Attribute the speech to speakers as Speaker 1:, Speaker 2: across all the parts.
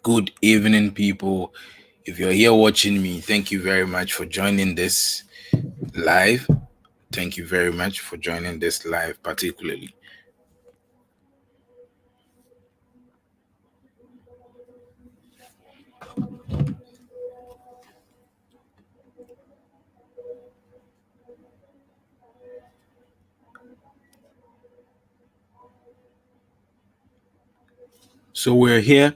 Speaker 1: Good evening, people. If you're here watching me, thank you very much for joining this live. Thank you very much for joining this live, particularly. So we're here,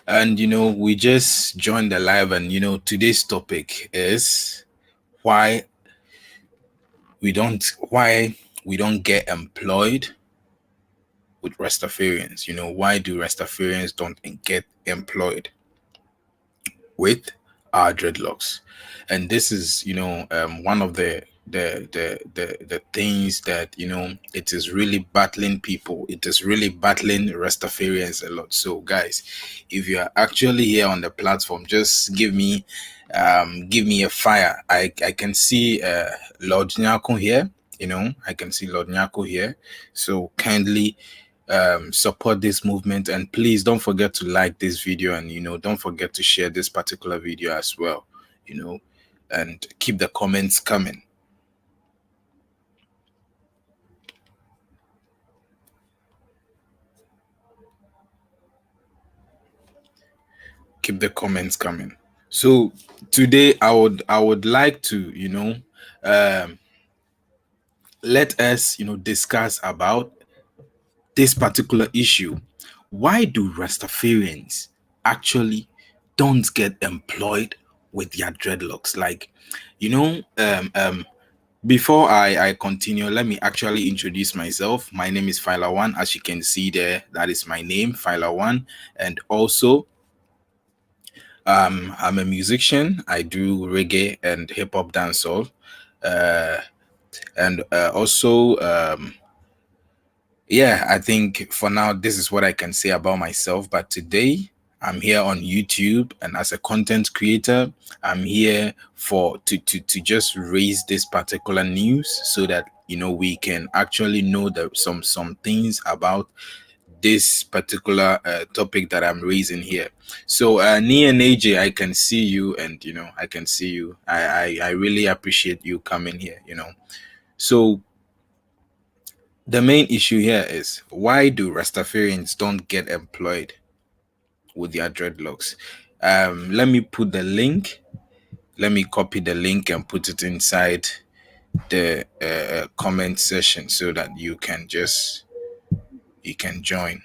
Speaker 1: and we just joined the live, and today's topic is why why we don't get employed with Rastafarians. Why do Rastafarians don't get employed with our dreadlocks? And this is one of the things that it is really battling people, it is really battling Rastafarians a lot. So guys, if you are actually here on the platform, just give me a fire. I can see Lord Nyako here. I can see Lord Nyako here. So kindly support this movement, and please don't forget to like this video, and don't forget to share this particular video as well, and keep the comments coming. Keep the comments coming. So today I would like to um let us discuss about this particular issue. Why do Rastafarians actually don't get employed with their dreadlocks? Like, before I continue, let me actually introduce myself. My name is Phylarwahn. As you can see there, that is my name, Phylarwahn. And also, I'm a musician. I do reggae and hip hop dancehall. Uh, and also, yeah, I think for now, this is what I can say about myself. But today, I'm here on YouTube, and as a content creator, I'm here to just raise this particular news so that we can actually know that some things about this particular topic that I'm raising here. So Nia and AJ, I can see you, and I can see you. I really appreciate you coming here. So the main issue here is, why do Rastafarians don't get employed with their dreadlocks? Let me put the link. Let me copy the link and put it inside the comment section so that you can join.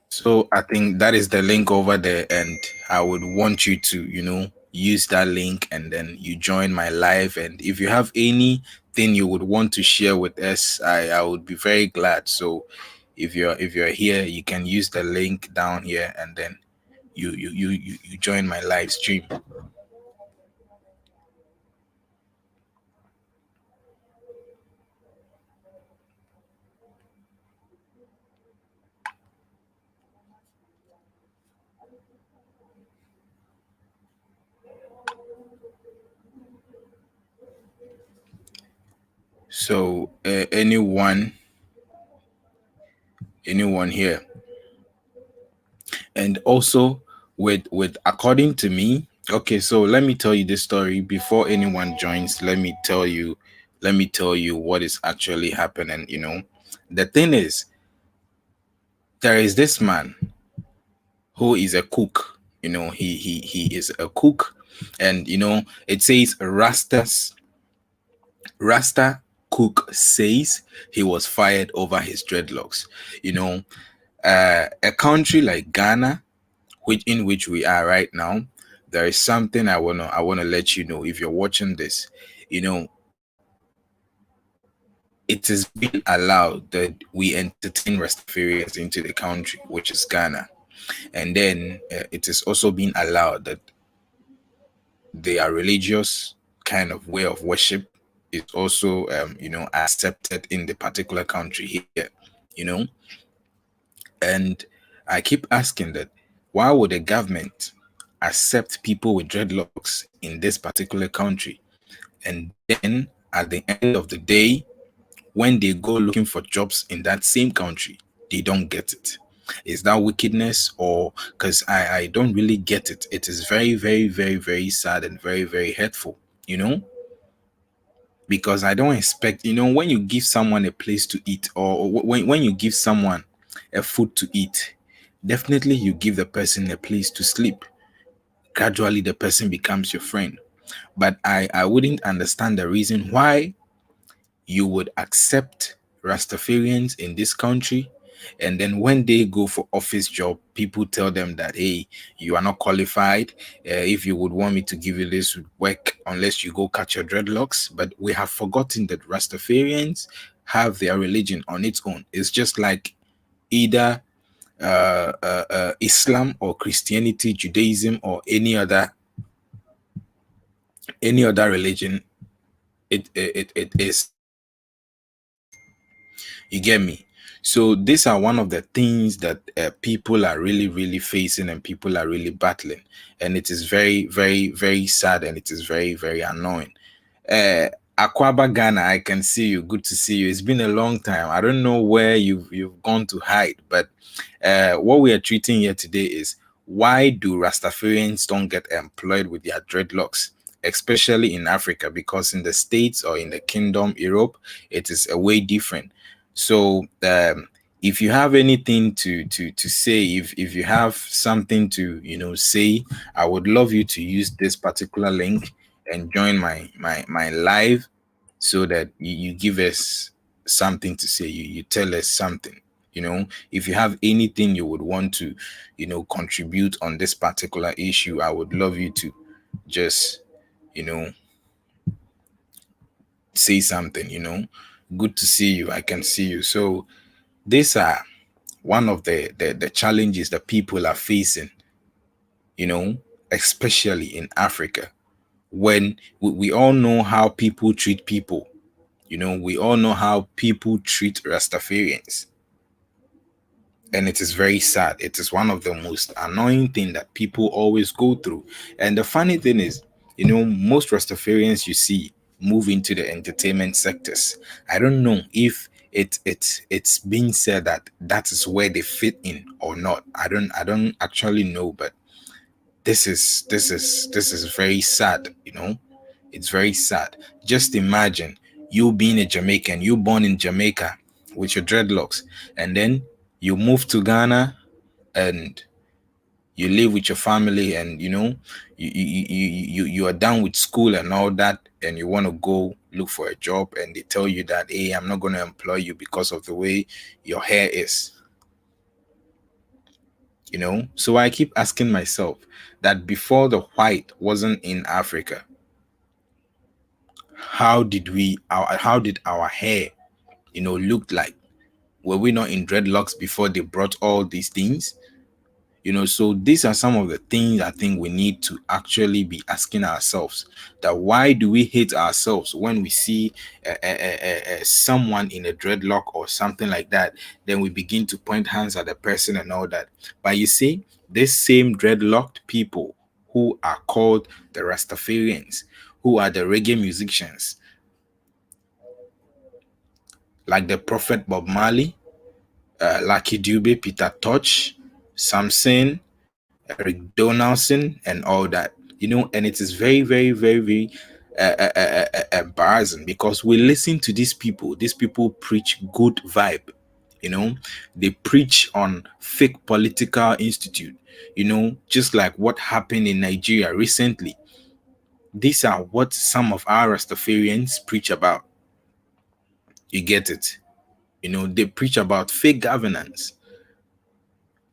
Speaker 1: So I think that is the link over there, and I would want you to, use that link, and then you join my live. And if you have anything you would want to share with us, I would be very glad. So if you're here, you can use the link down here, and then you join my live stream. So anyone here, and also with according to me. Okay, so let me tell you this story before anyone joins. Let me tell you what is actually happening. The thing is, there is this man who is a cook. He is a cook, and it says Rasta cook says he was fired over his dreadlocks. A country like Ghana, in which we are right now, there is something I wanna let you know. If you're watching this, you know it is being allowed that we entertain Rastafarians into the country, which is Ghana, and then it is also being allowed that their religious kind of way of worship is also accepted in the particular country here. You know, and I keep asking that, why would the government accept people with dreadlocks in this particular country, and then at the end of the day, when they go looking for jobs in that same country, they don't get it. Is that wickedness, or because I don't really get it? It is very, very, very, very sad and very, very hurtful, you know, because I don't expect, when you give someone a place to eat, or when you give someone a food to eat, definitely you give the person a place to sleep. Gradually, the person becomes your friend. But I wouldn't understand the reason why you would accept Rastafarians in this country, and then when they go for office job, people tell them that, hey, you are not qualified. If you would want me to give you this work, unless you go cut your dreadlocks. But we have forgotten that Rastafarians have their religion on its own. It's just like either Islam or Christianity, Judaism, or any other religion. It is. You get me? So these are one of the things that people are really, really facing, and people are really battling. And it is very, very, very sad, and it is very, very annoying. Uh, Akwaba Ghana, I can see you. Good to see you. It's been a long time. I don't know where you've gone to hide, but what we are treating here today is, why do Rastafarians don't get employed with their dreadlocks, especially in Africa? Because in the States or in the Kingdom, Europe, it is a way different. So if you have anything to say, if you have something to say, I would love you to use this particular link and join my live, so that you give us something to say. You tell us something. If you have anything you would want to contribute on this particular issue, I would love you to just you know say something. Good to see you. I can see you. So these are one of the challenges that people are facing, you know especially in Africa, when we all know how people treat people. We all know how people treat Rastafarians, and it is very sad. It is one of the most annoying thing that people always go through. And the funny thing is, most Rastafarians you see move into the entertainment sectors. I don't know if it's been said that that is where they fit in or not. I don't actually know, but this is very sad. It's very sad. Just imagine you being a Jamaican, you born in Jamaica with your dreadlocks, and then you move to Ghana, and you live with your family, and you are done with school and all that, and you want to go look for a job, and they tell you that, hey, I'm not going to employ you because of the way your hair is. So I keep asking myself that, before the white wasn't in Africa, how did our hair look like? Were we not in dreadlocks before they brought all these things? So these are some of the things I think we need to actually be asking ourselves, that why do we hate ourselves when we see someone in a dreadlock or something like that? Then we begin to point hands at the person and all that. But you see, this same dreadlocked people who are called the Rastafarians, who are the reggae musicians, like the Prophet Bob Marley, Lucky Dube, Peter Tosh, Samson, Eric Donaldson, and all that. And it is very, very, very, very embarrassing, because we listen to these people. These people preach good vibe. They preach on fake political institute. Just like what happened in Nigeria recently. These are what some of our Rastafarians preach about. You get it? They preach about fake governance,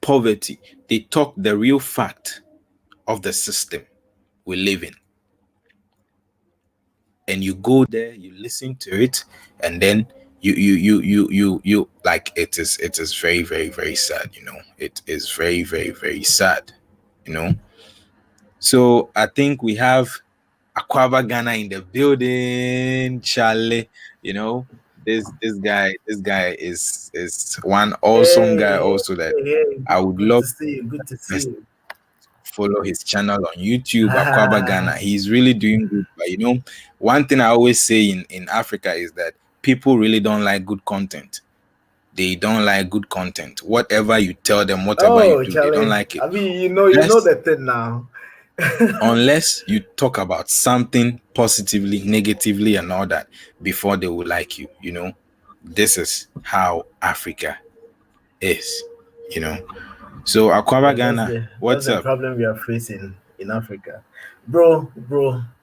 Speaker 1: poverty. They talk the real fact of the system we live in. And you go there, you listen to it, and then you like, it is very, very, very sad. It is very, very, very sad. you know so I think we have Aquaba Ghana in the building, Charlie. This guy is one awesome guy
Speaker 2: Hey,
Speaker 1: also, that
Speaker 2: hey,
Speaker 1: I would
Speaker 2: good
Speaker 1: love
Speaker 2: to see you. Good to see
Speaker 1: best
Speaker 2: you.
Speaker 1: follow his channel on YouTube, Akwaba Ghana. He's really doing good. But one thing I always say in Africa is that people really don't like good content. They don't like good content. Whatever you tell them, whatever you
Speaker 2: Oh,
Speaker 1: do, they don't
Speaker 2: Charlie.
Speaker 1: like it.
Speaker 2: I mean, you know the thing now.
Speaker 1: Unless you talk about something positively, negatively, and all that before they will like you. This is how Africa is. So Akwaba
Speaker 2: Yeah,
Speaker 1: Ghana,
Speaker 2: that's
Speaker 1: what's
Speaker 2: the
Speaker 1: up?
Speaker 2: problem we are facing in Africa, bro.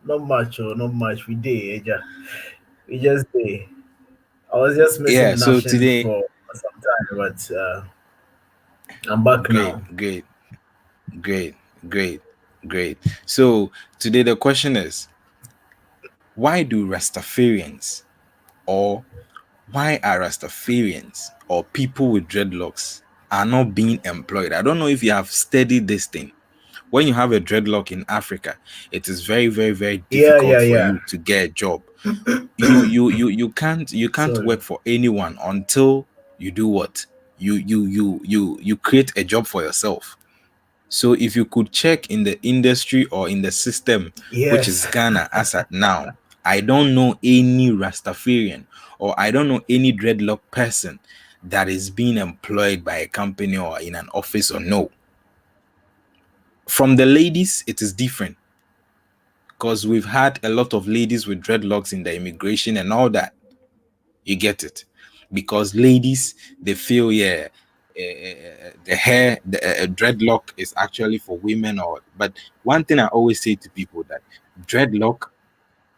Speaker 2: Not much, not much. We did, Eja. We just did. I was just
Speaker 1: Yeah.
Speaker 2: missing in
Speaker 1: So
Speaker 2: action
Speaker 1: today,
Speaker 2: for some time, but I'm back
Speaker 1: great,
Speaker 2: now.
Speaker 1: great, great, great, great. So today the question is, why do Rastafarians or why are Rastafarians or people with dreadlocks are not being employed? I don't know if you have studied this thing. When you have a dreadlock in Africa, it is very, very, very
Speaker 2: Yeah,
Speaker 1: difficult
Speaker 2: yeah,
Speaker 1: for
Speaker 2: yeah.
Speaker 1: you to get a job. You can't
Speaker 2: Sorry.
Speaker 1: work for anyone until you do what? You create a job for yourself. So if you could check in the industry or in the system, which is
Speaker 2: Yes.
Speaker 1: Ghana as at now, I don't know any Rastafarian or I don't know any dreadlock person that is being employed by a company or in an office or no. From the ladies, it is different because we've had a lot of ladies with dreadlocks in the immigration and all that. You get it? Because ladies, they feel, yeah, the hair, the dreadlock is actually for women. But one thing I always say to people that dreadlock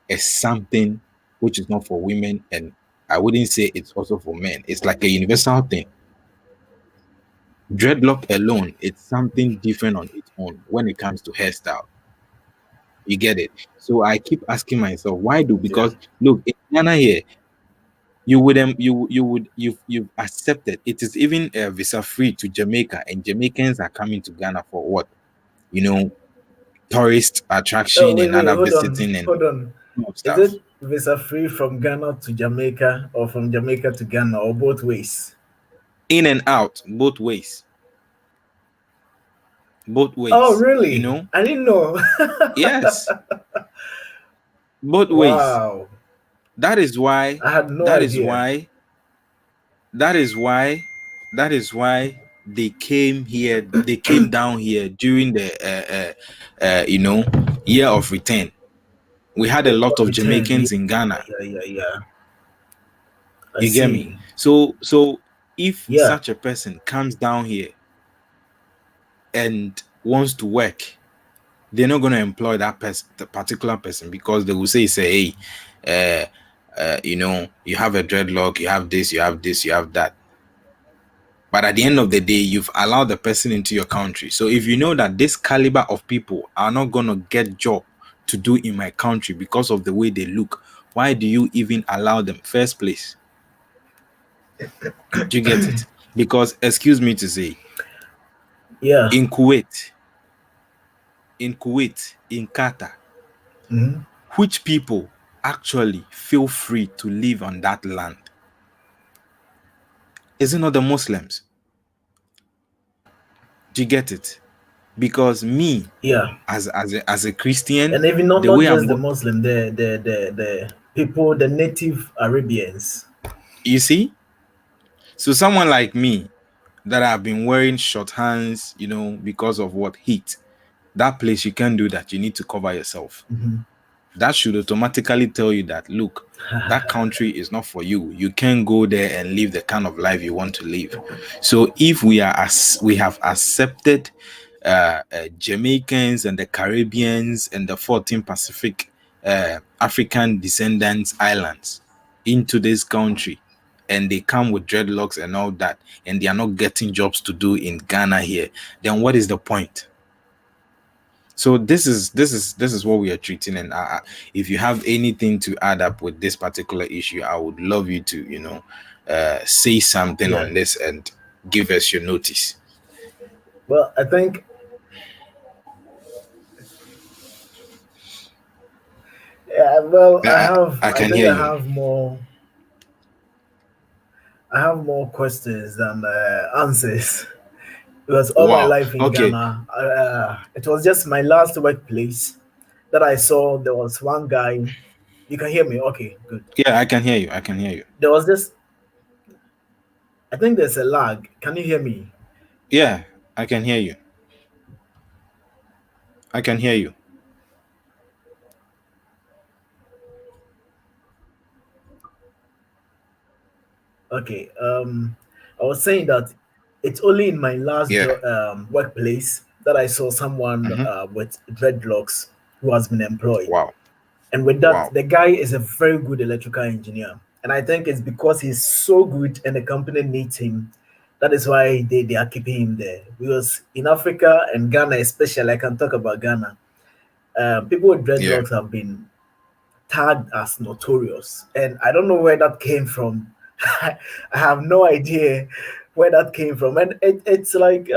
Speaker 1: is something which is not for women, and I wouldn't say it's also for men. It's like a universal thing. Dreadlock alone, it's something different on its own when it comes to hairstyle. You get it? So I keep asking myself, why do?
Speaker 2: Yeah.
Speaker 1: Because look, in Ghana here, you've accepted it is even visa free to Jamaica, and Jamaicans are coming to Ghana for what? You know, tourist
Speaker 2: Oh,
Speaker 1: attraction
Speaker 2: wait,
Speaker 1: and
Speaker 2: wait,
Speaker 1: other
Speaker 2: hold on,
Speaker 1: visiting and
Speaker 2: hold on. Is
Speaker 1: stuff.
Speaker 2: it visa free from Ghana to Jamaica or from Jamaica to Ghana or both ways?
Speaker 1: In and out, both ways. Both
Speaker 2: Oh,
Speaker 1: ways.
Speaker 2: really? I didn't know.
Speaker 1: Yes, both ways.
Speaker 2: Wow.
Speaker 1: That is why,
Speaker 2: I had no
Speaker 1: that is
Speaker 2: idea.
Speaker 1: why, that is why, that is why they came here, they came down here during the year of return. We had a
Speaker 2: Year
Speaker 1: lot
Speaker 2: of
Speaker 1: of
Speaker 2: return. Yeah,
Speaker 1: Jamaicans in Ghana.
Speaker 2: yeah, yeah, yeah. I
Speaker 1: You get me?
Speaker 2: see.
Speaker 1: So if
Speaker 2: Yeah.
Speaker 1: such a person comes down here and wants to work, they're not going to employ that person, the particular person, because they will say, hey, you have a dreadlock, you have this, you have this, you have that. But at the end of the day, you've allowed the person into your country. So if you know that this caliber of people are not going to get job to do in my country because of the way they look, why do you even allow them first place? Do you get it? Because, excuse me to say,
Speaker 2: Yeah.
Speaker 1: in Kuwait, in Qatar,
Speaker 2: Hmm.
Speaker 1: which people actually feel free to live on that land? Is it not the Muslims? Do you get it? Because me,
Speaker 2: Yeah.
Speaker 1: as a Christian,
Speaker 2: And even
Speaker 1: the
Speaker 2: not
Speaker 1: way I'm
Speaker 2: just the Muslim, the people, the native Arabians.
Speaker 1: you see, so someone like me that I've been wearing short hands, because of what heat, that place you can't do that. You need to cover yourself.
Speaker 2: Hmm.
Speaker 1: That should automatically tell you that, look, that country is not for you. You can't go there and live the kind of life you want to live. So if we have accepted Jamaicans and the Caribbeans and the 14 Pacific African descendants islands into this country, and they come with dreadlocks and all that, and they are not getting jobs to do in Ghana here, then what is the point? So this is what we are treating, and if you have anything to add up with this particular issue, I would love you to say something
Speaker 2: Yeah.
Speaker 1: on this and give us your notice.
Speaker 2: Well, I think, yeah, well,
Speaker 1: I
Speaker 2: I
Speaker 1: can
Speaker 2: think
Speaker 1: hear you.
Speaker 2: I have more questions than answers. It was all my
Speaker 1: Wow.
Speaker 2: life in
Speaker 1: Okay.
Speaker 2: Ghana. It was just my last workplace that I saw. There was one guy. You can hear me? Okay, good.
Speaker 1: Yeah, I can hear you. I can hear you.
Speaker 2: There was this. I think there's a lag. Can you hear me?
Speaker 1: Yeah, I can hear you. I can hear you.
Speaker 2: Okay. I was saying that it's only in my last
Speaker 1: Yeah.
Speaker 2: workplace that I saw someone
Speaker 1: Hmm.
Speaker 2: with dreadlocks who has been employed.
Speaker 1: Wow.
Speaker 2: And with that,
Speaker 1: Wow.
Speaker 2: the guy is a very good electrical engineer. And I think it's because he's so good and the company needs him. That is why they are keeping him there. Because in Africa and Ghana, especially, I can talk about Ghana, people with
Speaker 1: Yeah.
Speaker 2: dreadlocks have been tagged as notorious. And I don't know where that came from. I have no idea where that came from. And it's like,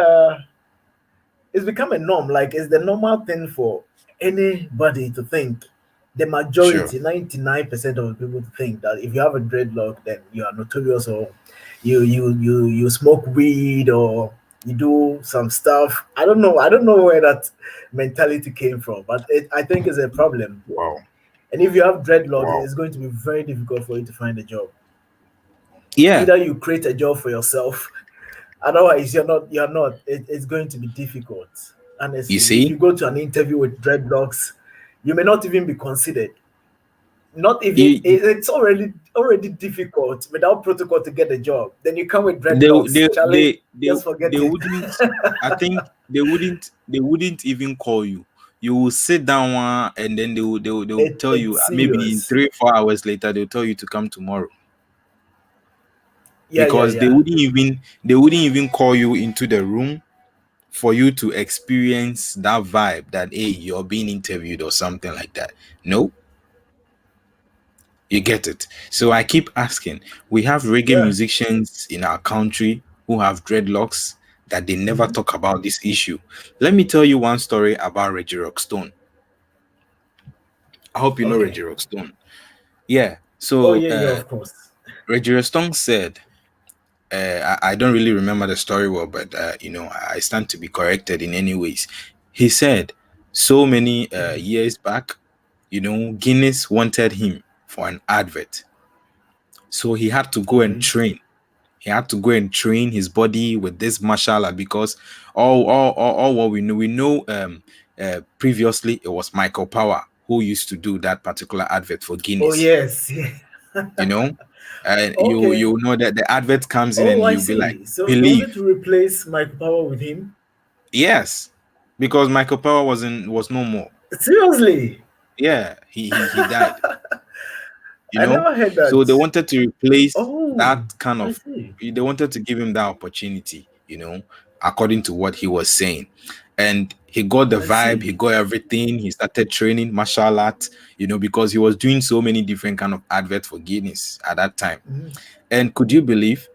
Speaker 2: it's become a norm. Like it's the normal thing for anybody to think. The
Speaker 1: Sure.
Speaker 2: majority, 99% of the people to think that if you have a dreadlock, then you are notorious, or you smoke weed, or you do some stuff. I don't know. I don't know where that mentality came from, but I think it's a problem.
Speaker 1: Wow.
Speaker 2: And if you have dreadlocks,
Speaker 1: Wow.
Speaker 2: it's going to be very difficult for you to find a job.
Speaker 1: Yeah.
Speaker 2: Either you create a job for yourself, otherwise you're not. It's going to be difficult.
Speaker 1: You
Speaker 2: Honestly, if
Speaker 1: see,
Speaker 2: you go to an interview with dreadlocks, you may not even be considered. Not even
Speaker 1: you
Speaker 2: it's already difficult without protocol to get a job. Then you come with
Speaker 1: they
Speaker 2: dreadlocks. Charlie, just
Speaker 1: they
Speaker 2: forget it.
Speaker 1: wouldn't. I think they wouldn't even call you. You will sit down and then they will tell you,
Speaker 2: It's
Speaker 1: maybe in
Speaker 2: serious.
Speaker 1: 3 4 hours later they'll tell you to come tomorrow,
Speaker 2: Yeah, yeah,
Speaker 1: because they
Speaker 2: yeah.
Speaker 1: wouldn't even they wouldn't even call you into the room for you to experience that vibe that, hey, you're being interviewed or something like that. No, you get it. So I keep asking. We have reggae
Speaker 2: Yeah.
Speaker 1: musicians in our country who have dreadlocks that they never
Speaker 2: Hmm.
Speaker 1: talk about this issue. Let me tell you one story about Reggie Rockstone. I hope you know
Speaker 2: Okay.
Speaker 1: Reggie Rockstone. Yeah.
Speaker 2: Oh
Speaker 1: So
Speaker 2: yeah, yeah, of course.
Speaker 1: Reggie Rockstone said, I don't really remember the story well, but I stand to be corrected in any ways. He said so many
Speaker 2: Mhm.
Speaker 1: years back, Guinness wanted him for an advert, so he had to go and
Speaker 2: Okay.
Speaker 1: train. He had to go and train his body with this martial art, because all what we know previously it was Michael Power who used to do that particular advert for
Speaker 2: Oh
Speaker 1: Guinness.
Speaker 2: yes.
Speaker 1: You know, and you
Speaker 2: Okay.
Speaker 1: you know that the advert comes in
Speaker 2: Oh,
Speaker 1: and
Speaker 2: I
Speaker 1: you'll be like,
Speaker 2: see. So they wanted
Speaker 1: believe.
Speaker 2: to replace Mike Power with him.
Speaker 1: Yes, because Michael Power was no more.
Speaker 2: Seriously,
Speaker 1: Yeah, he died. You
Speaker 2: I
Speaker 1: know,
Speaker 2: never heard
Speaker 1: so
Speaker 2: that.
Speaker 1: they wanted to replace
Speaker 2: Oh,
Speaker 1: that kind
Speaker 2: I
Speaker 1: of.
Speaker 2: see.
Speaker 1: They wanted to give him that opportunity. According to what he was saying, and he got the
Speaker 2: I
Speaker 1: vibe. He
Speaker 2: see.
Speaker 1: got everything. He started training martial art. Because he was doing so many different kind of adverts for Guinness at that time.
Speaker 2: Mhm.
Speaker 1: And could you believe,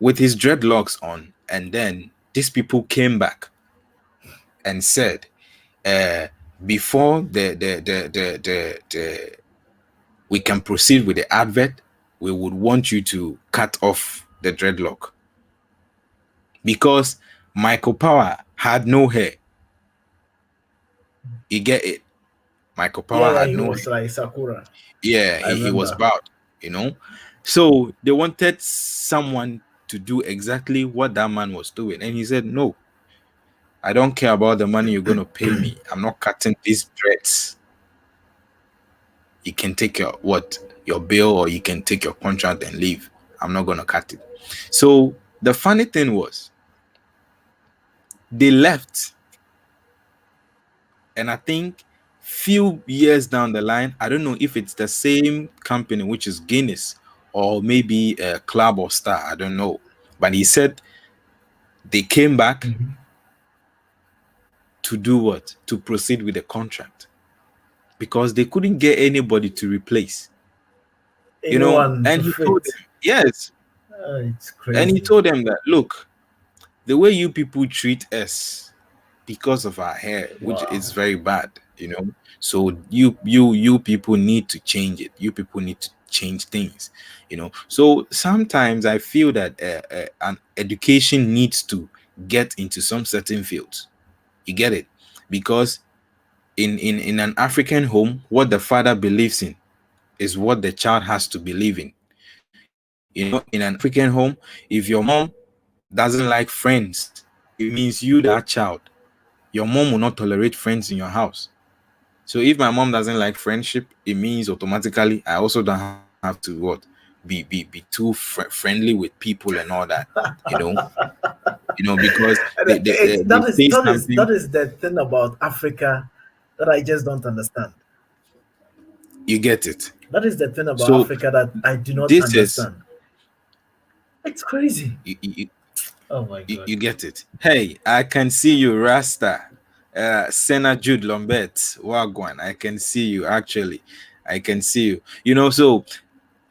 Speaker 1: with his dreadlocks on, and then these people came back and said, uh, before the we can proceed with the advert, we would want you to cut off the dreadlock, because Michael Power had no hair. You get it? Michael
Speaker 2: Yeah,
Speaker 1: Power
Speaker 2: yeah,
Speaker 1: had
Speaker 2: he
Speaker 1: no
Speaker 2: was
Speaker 1: hair.
Speaker 2: like Sakura.
Speaker 1: Yeah,
Speaker 2: I
Speaker 1: he was
Speaker 2: remember.
Speaker 1: bald, you know. So they wanted someone to do exactly what that man was doing. And he said, no, I don't care about the money you're going to pay me. I'm not cutting these dreads. You can take your bill, or you can take your contract and leave. I'm not going to cut it. So the funny thing was, they left, and I think few years down the line, I don't know if it's the same company, which is Guinness, or maybe a Club or Star, I don't know. But he said they came back
Speaker 2: Mhm.
Speaker 1: to do what? To proceed with the contract, because they couldn't get anybody to replace.
Speaker 2: Anyone to
Speaker 1: And he told
Speaker 2: fit.
Speaker 1: them, yes,
Speaker 2: It's
Speaker 1: and he
Speaker 2: crazy.
Speaker 1: told them that, look, the way you people treat us because of our hair, which
Speaker 2: Wow.
Speaker 1: is very bad. So you people need to change it. You people need to change things. So sometimes I feel that an education needs to get into some certain fields. You get it? Because in an African home, what the father believes in is what the child has to believe in. In an African home, if your mom doesn't like friends, it means you, that child, your mom will not tolerate friends in your house. So if my mom doesn't like friendship, it means automatically I also don't have to what be too friendly with people and all that. You know, because they
Speaker 2: That is
Speaker 1: say something,
Speaker 2: the thing about Africa that I just don't understand.
Speaker 1: you get it.
Speaker 2: That is the thing about
Speaker 1: So
Speaker 2: Africa that I do not
Speaker 1: this is
Speaker 2: understand. It's crazy.
Speaker 1: you,
Speaker 2: Oh my
Speaker 1: you,
Speaker 2: god.
Speaker 1: you get it. Hey, I can see you, Rasta. Senna Jude Lombet, Wagwan. I can see you actually. I can see you. So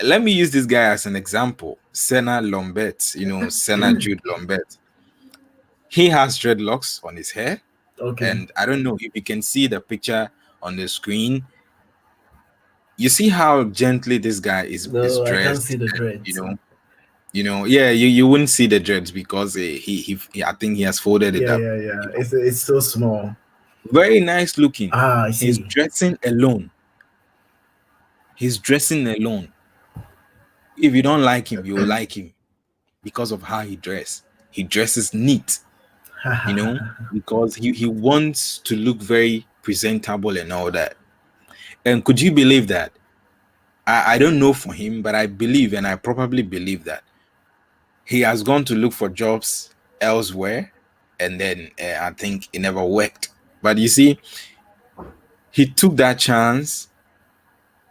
Speaker 1: let me use this guy as an example. Senna Lombet, Senna Jude Lombet. He has dreadlocks on his hair,
Speaker 2: Okay.
Speaker 1: and I don't know if you can see the picture on the screen. You see how gently this guy is
Speaker 2: No, I can't see
Speaker 1: dressed,
Speaker 2: the
Speaker 1: and
Speaker 2: dreads.
Speaker 1: yeah, you wouldn't see the dreads because I think he has folded it
Speaker 2: Yeah,
Speaker 1: up.
Speaker 2: yeah, yeah.
Speaker 1: You know,
Speaker 2: It's so small.
Speaker 1: very nice looking.
Speaker 2: Ah, I
Speaker 1: He's
Speaker 2: see.
Speaker 1: dressing alone. He's dressing alone. If you don't like him, you'll like him because of how he dresses. He dresses neat, because he wants to look very presentable and all that. And could you believe that? I don't know for him, but I believe, and I probably believe that he has gone to look for jobs elsewhere, and then I think it never worked. But you see, he took that chance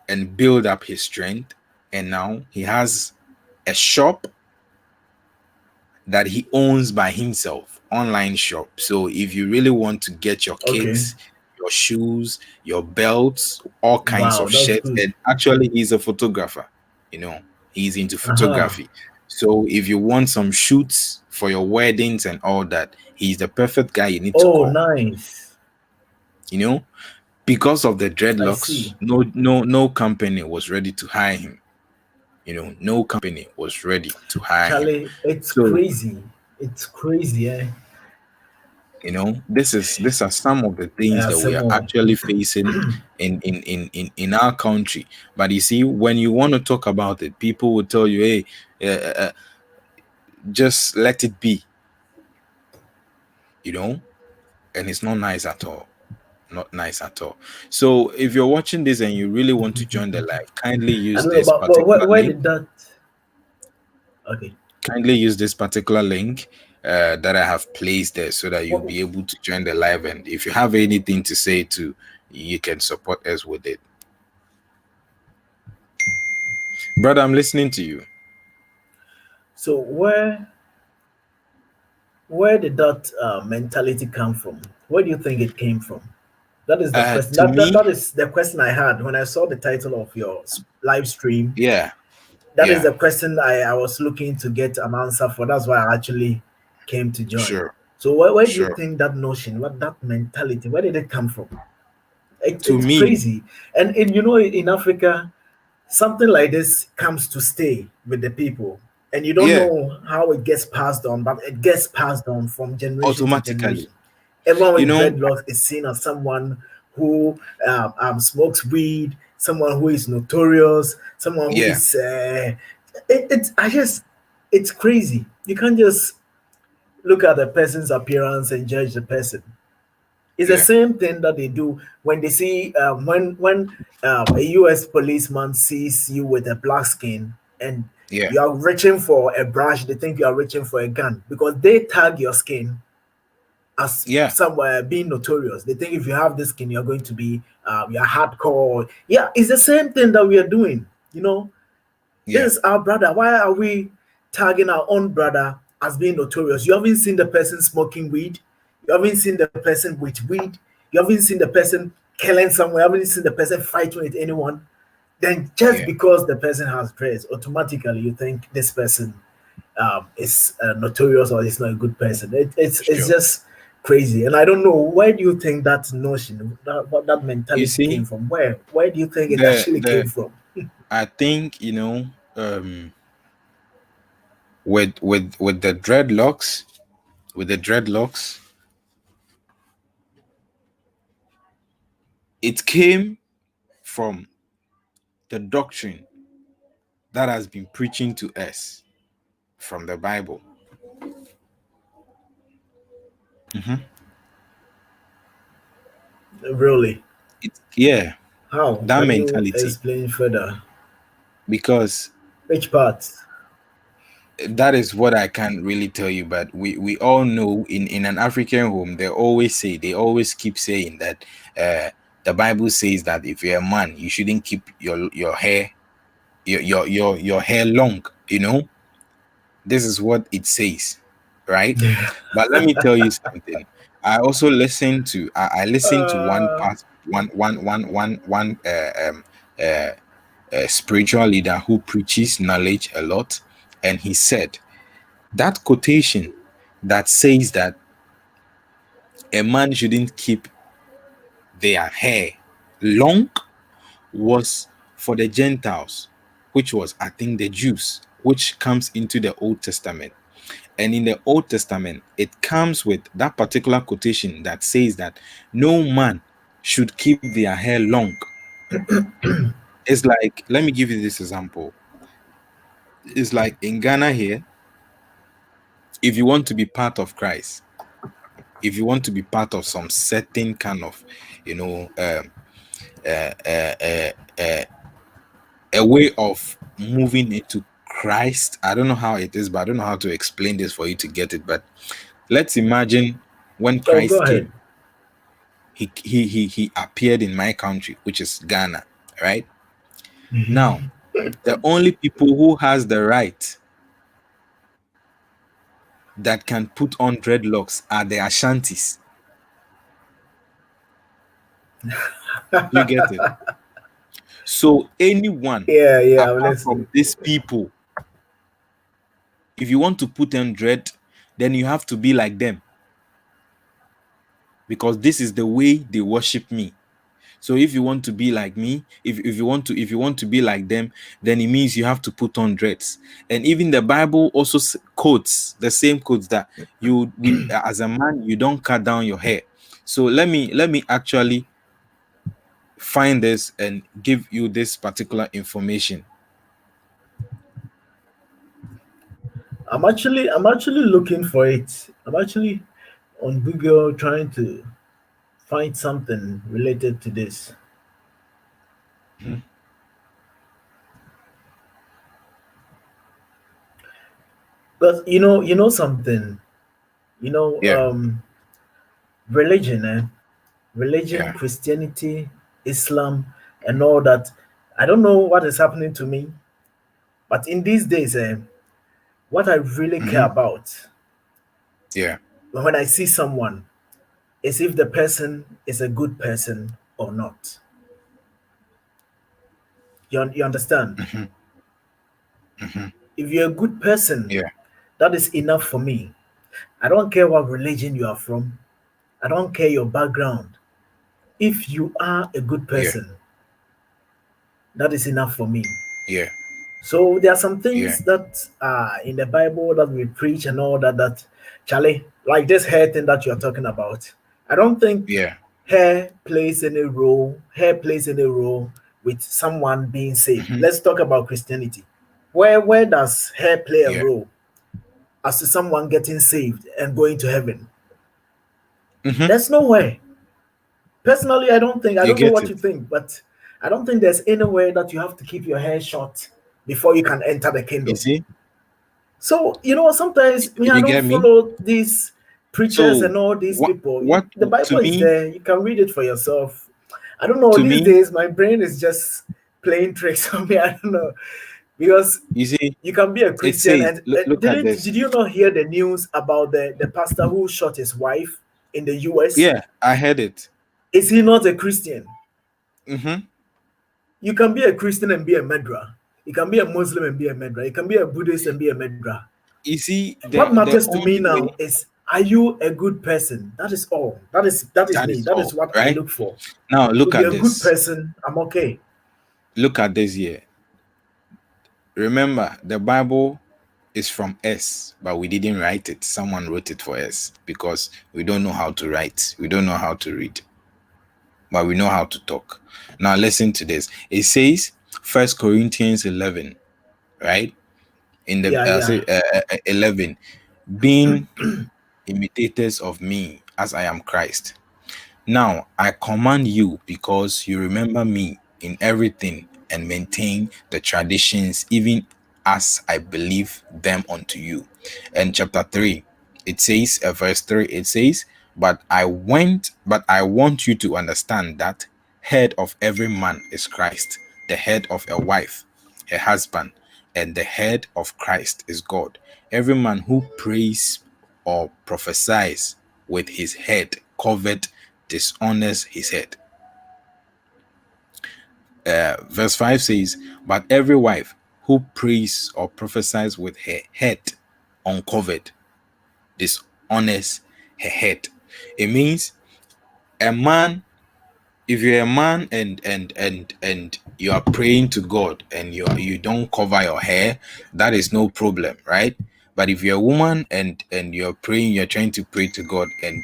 Speaker 1: and built up his strength, and now he has a shop that he owns by himself, online shop. So if you really want to get your
Speaker 2: Okay.
Speaker 1: kicks, your shoes, your belts, all kinds
Speaker 2: Wow,
Speaker 1: of
Speaker 2: that's
Speaker 1: shit,
Speaker 2: good.
Speaker 1: and actually he's a photographer, you know, he's into
Speaker 2: Uh-huh.
Speaker 1: photography. So if you want some shoots for your weddings and all that, he's the perfect guy you need to
Speaker 2: Oh,
Speaker 1: call,
Speaker 2: nice.
Speaker 1: you know, because of the
Speaker 2: I
Speaker 1: dreadlocks,
Speaker 2: see.
Speaker 1: no company was ready to hire him. No company was ready to hire him.
Speaker 2: Charlie, it's
Speaker 1: So
Speaker 2: crazy. It's crazy, eh?
Speaker 1: These are some of the things that we
Speaker 2: Some
Speaker 1: are
Speaker 2: more.
Speaker 1: actually facing in our country. But you see, when you want to talk about it, people will tell you, hey, just let it be, you know and it's not nice at all. Not nice at all. So if you're watching this and you really want to join the live, kindly
Speaker 2: I
Speaker 1: use
Speaker 2: don't know,
Speaker 1: this
Speaker 2: but
Speaker 1: particular
Speaker 2: where
Speaker 1: link.
Speaker 2: did that? Okay.
Speaker 1: Kindly use this particular link that I have placed there, so that you'll
Speaker 2: What,
Speaker 1: be able to join the live. And if you have anything to say to, you can support us with it. Brother, I'm listening to you.
Speaker 2: so where did that mentality come from? Where do you think it came from? That is the question.
Speaker 1: To
Speaker 2: That
Speaker 1: me,
Speaker 2: is the question I had when I saw the title of your live stream.
Speaker 1: yeah,
Speaker 2: That is
Speaker 1: yeah,
Speaker 2: the question I was looking to get an answer for. That's why I actually came to join.
Speaker 1: sure,
Speaker 2: So where do you
Speaker 1: sure.
Speaker 2: think that notion, what that mentality, where did it come from?
Speaker 1: To
Speaker 2: It's
Speaker 1: me,
Speaker 2: crazy. And in Africa, something like this comes to stay with the people. And you don't
Speaker 1: yeah,
Speaker 2: know how it gets passed on, but it gets passed on from generation to
Speaker 1: automatically.
Speaker 2: generation. Everyone
Speaker 1: You
Speaker 2: with
Speaker 1: know,
Speaker 2: dreadlocks is seen as someone who smokes weed, someone who is notorious, someone who
Speaker 1: yeah,
Speaker 2: is. It's crazy. You can't just look at the person's appearance and judge the person. It's the
Speaker 1: yeah,
Speaker 2: same thing that they do when they see when a U.S. policeman sees you with a black skin and
Speaker 1: yeah,
Speaker 2: you are reaching for a brush. They think you are reaching for a gun because they tag your skin as
Speaker 1: yeah,
Speaker 2: somewhere being notorious. They think if you have this skin, you're going to be you're hardcore. Yeah, it's the same thing that we are doing. You know,
Speaker 1: yeah,
Speaker 2: this is our brother. Why are we tagging our own brother as being notorious? You haven't seen the person smoking weed. You haven't seen the person with weed. You haven't seen the person killing someone. You haven't seen the person fighting with anyone. Then just
Speaker 1: yeah,
Speaker 2: because the person has dreads, automatically you think this person is notorious or is not a good person. It's
Speaker 1: sure.
Speaker 2: just crazy, and I don't know where do you think that notion, that
Speaker 1: You
Speaker 2: mentality came
Speaker 1: see,
Speaker 2: from? Where do you think it
Speaker 1: the
Speaker 2: actually came
Speaker 1: the
Speaker 2: from?
Speaker 1: I think with the dreadlocks. with the dreadlocks, it came from the doctrine that has been preaching to us from the Bible. Mm-hmm.
Speaker 2: Really?
Speaker 1: Yeah,
Speaker 2: How?
Speaker 1: that
Speaker 2: Can you
Speaker 1: mentality.
Speaker 2: explain further?
Speaker 1: Because
Speaker 2: Which part?
Speaker 1: that is what I can't really tell you, but we all know in an African home, they always keep saying that the Bible says that if you're a man, you shouldn't keep your hair your hair long, you know. This is what it says, right? But let me tell you something. I also I listened to one
Speaker 2: uh,
Speaker 1: part one uh, spiritual leader who preaches knowledge a lot, and he said that quotation that says that a man shouldn't keep their hair long was for the Gentiles, which was, I think, the Jews, which comes into the Old Testament. And in the Old Testament, it comes with that particular quotation that says that no man should keep their hair long. It's like, let me give you this example. It's like in Ghana here, if you want to be part of Christ, if you want to be part of some certain kind of, you know, uh, uh, uh, uh, a way of moving into Christ. I don't know how it is, but I don't know how to explain this for you to get it. But let's imagine when
Speaker 2: oh, go
Speaker 1: Christ
Speaker 2: ahead.
Speaker 1: came, he appeared in my country, which is Ghana, right? Now, the only people who has the right that can put on dreadlocks are the Ashantis. You get it? So anyone
Speaker 2: Yeah, yeah, I'm
Speaker 1: apart from
Speaker 2: listening.
Speaker 1: these people, if you want to put on dread, then you have to be like them because this is the way they worship me. So if you want to be like me, if you want to be like them, then it means you have to put on dreads. And even the Bible also quotes the same quotes that as a man you don't cut down your hair. So let me actually find this and give you this particular information.
Speaker 2: I'm actually looking for it. I'm actually on Google trying to find something related to this.
Speaker 1: Mhm.
Speaker 2: But something. You know,
Speaker 1: Yeah,
Speaker 2: religion, religion,
Speaker 1: yeah.
Speaker 2: Christianity, Islam, and all that. I don't know what is happening to me, but in these days, what I really care
Speaker 1: Hmm.
Speaker 2: about
Speaker 1: Yeah.
Speaker 2: when I see someone is if the person is a good person or not. You understand?
Speaker 1: Hmm. Hmm.
Speaker 2: If you're a good person,
Speaker 1: Yeah.
Speaker 2: that is enough for me. I don't care what religion you are from. I don't care your background. If you are a good
Speaker 1: Yeah.
Speaker 2: person, that is enough for me.
Speaker 1: Yeah.
Speaker 2: So there are some
Speaker 1: Yeah.
Speaker 2: things that are in the Bible that we preach and all that. That Charlie, like this hair thing that you're talking about. I don't think
Speaker 1: Yeah.
Speaker 2: hair plays any role. Hair plays any role with someone being saved.
Speaker 1: Hmm.
Speaker 2: Let's talk about Christianity. Where does hair play a
Speaker 1: Yeah.
Speaker 2: role as to someone getting saved and going to heaven?
Speaker 1: Hmm.
Speaker 2: There's no way. Personally, I don't think. I
Speaker 1: You
Speaker 2: don't know
Speaker 1: get
Speaker 2: what
Speaker 1: it.
Speaker 2: you think, but I don't think there's any way that you have to keep your hair short before you can enter the
Speaker 1: You
Speaker 2: kingdom.
Speaker 1: see?
Speaker 2: So, sometimes me, I
Speaker 1: You
Speaker 2: don't
Speaker 1: get me?
Speaker 2: follow these preachers
Speaker 1: So
Speaker 2: and all these
Speaker 1: what
Speaker 2: people.
Speaker 1: what
Speaker 2: The
Speaker 1: to
Speaker 2: Bible is
Speaker 1: me
Speaker 2: there. You can read it for yourself. I don't know.
Speaker 1: to
Speaker 2: These
Speaker 1: me,
Speaker 2: days, my brain is just playing tricks on me. I don't know. Because
Speaker 1: you see,
Speaker 2: you can be a
Speaker 1: it
Speaker 2: Christian
Speaker 1: says,
Speaker 2: and
Speaker 1: look at
Speaker 2: did
Speaker 1: this.
Speaker 2: you not hear the news about the pastor who shot his wife in the US?
Speaker 1: Yeah, I heard it.
Speaker 2: Is he not a Christian?
Speaker 1: Hmm.
Speaker 2: You can be a Christian and be a murderer. You can be a Muslim and be a murderer. You can be a Buddhist and be a murderer.
Speaker 1: You see,
Speaker 2: What
Speaker 1: the
Speaker 2: matters to me
Speaker 1: only
Speaker 2: now
Speaker 1: way,
Speaker 2: is, are you a good person? That is all. That is
Speaker 1: that
Speaker 2: me.
Speaker 1: is
Speaker 2: That is
Speaker 1: all,
Speaker 2: what I
Speaker 1: right?
Speaker 2: look for.
Speaker 1: Now look
Speaker 2: If you're
Speaker 1: at
Speaker 2: a good
Speaker 1: this.
Speaker 2: person, I'm okay.
Speaker 1: Look at this here. Remember, the Bible It's from S, but we didn't write it. Someone wrote it for us because we don't know how to write. We don't know how to read, but we know how to talk. Now listen to this. It says First Corinthians 11, right? In the
Speaker 2: Yeah, yeah.
Speaker 1: 11, being imitators of me as I am Christ. Now I command you because you remember me in everything and maintain the traditions, even as I believe them unto you. And chapter 3, it says, verse 3, it says, but I want you to understand that head of every man is Christ, the head of a wife, her husband, and the head of Christ is God. Every man who prays or prophesies with his head covered dishonors his head. Verse 5 says, but every wife who prays or prophesies with her head uncovered dishonors her head. It means a man, if you're a man and you are praying to God and you don't cover your hair, that is no problem, right? But if you're a woman and you're praying, you're trying to pray to God and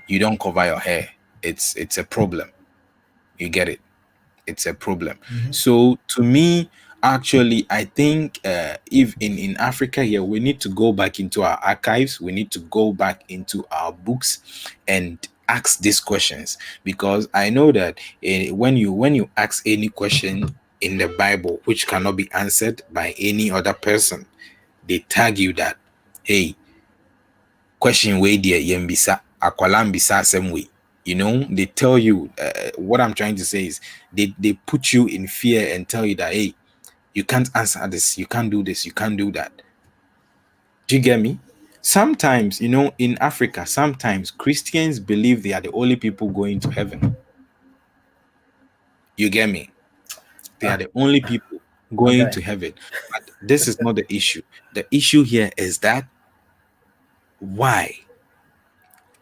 Speaker 1: you don't cover your hair, it's a problem. You get it? It's a problem.
Speaker 2: Mhm.
Speaker 1: So to me, actually, I think if in Africa here, we need to go back into our archives. We need to go back into our books and ask these questions, because I know that when you ask any question in the Bible which cannot be answered by any other person, they tag you that, hey, question way there yembisa akwalambisa same way. They tell you, what I'm trying to say is they put you in fear and tell you that, hey, you can't answer this, you can't do this, you can't do that. Do you get me? Sometimes, in Africa, sometimes Christians believe they are the only people going to heaven. You get me? They are
Speaker 2: Ah,
Speaker 1: the only people
Speaker 2: my
Speaker 1: going
Speaker 2: guy.
Speaker 1: to heaven. But this is not the issue. The issue here is that, why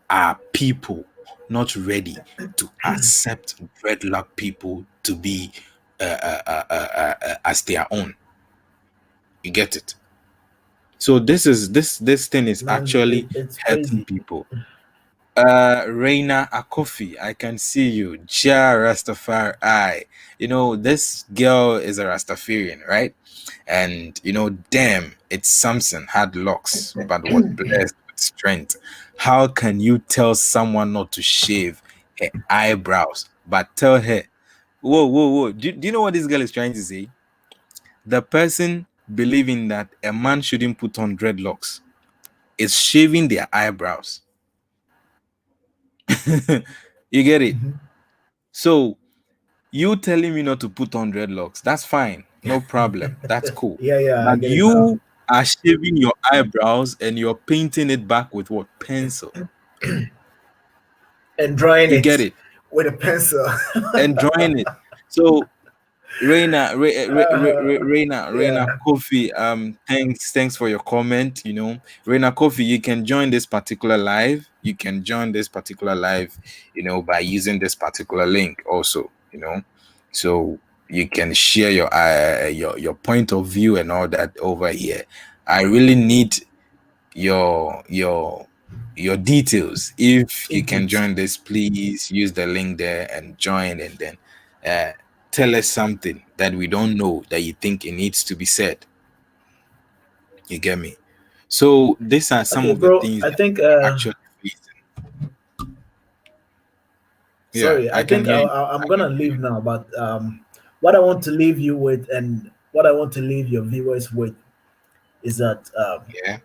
Speaker 1: are people not ready to accept dreadlock people to be as their own? You get it? So this thing is
Speaker 2: Man,
Speaker 1: actually
Speaker 2: it's
Speaker 1: hurting
Speaker 2: crazy.
Speaker 1: people. Reina Akofi, I can see you. Ja Rastafari. This girl is a Rastafarian, right? And damn, it's Samson had locks, but was blessed with strength. How can you tell someone not to shave her eyebrows, but tell her, whoa, whoa, whoa? Do you know what this girl is trying to say? The person believing that a man shouldn't put on dreadlocks is shaving their eyebrows. You get it?
Speaker 2: Mhm.
Speaker 1: So you telling me not to put on dreadlocks, that's fine, no problem, that's cool.
Speaker 2: Yeah, yeah, I
Speaker 1: But
Speaker 2: get it now.
Speaker 1: you are shaving your eyebrows and you're painting it back with what? Pencil.
Speaker 2: And drawing
Speaker 1: You get
Speaker 2: it
Speaker 1: it?
Speaker 2: with a pencil.
Speaker 1: And drawing it. So Reina
Speaker 2: Yeah.
Speaker 1: Kofi, thanks for your comment. Reina Kofi, you can join this particular live. You can join this particular live, by using this particular link also. So you can share your point of view and all that over here. I really need your your details. If you can
Speaker 2: Input.
Speaker 1: join this, please use the link there and join, and then uh, tell us something that we don't know that you think it needs to be said. You get me? So these are some
Speaker 2: Okay,
Speaker 1: of the
Speaker 2: bro.
Speaker 1: things
Speaker 2: I
Speaker 1: that
Speaker 2: think.
Speaker 1: we are actually facing. Yeah,
Speaker 2: Sorry.
Speaker 1: I
Speaker 2: I
Speaker 1: can
Speaker 2: think
Speaker 1: hear you.
Speaker 2: I'm
Speaker 1: I
Speaker 2: gonna
Speaker 1: can hear
Speaker 2: leave
Speaker 1: you.
Speaker 2: now. But what I want to leave you with, and what I want to leave your viewers with, is that
Speaker 1: Yeah,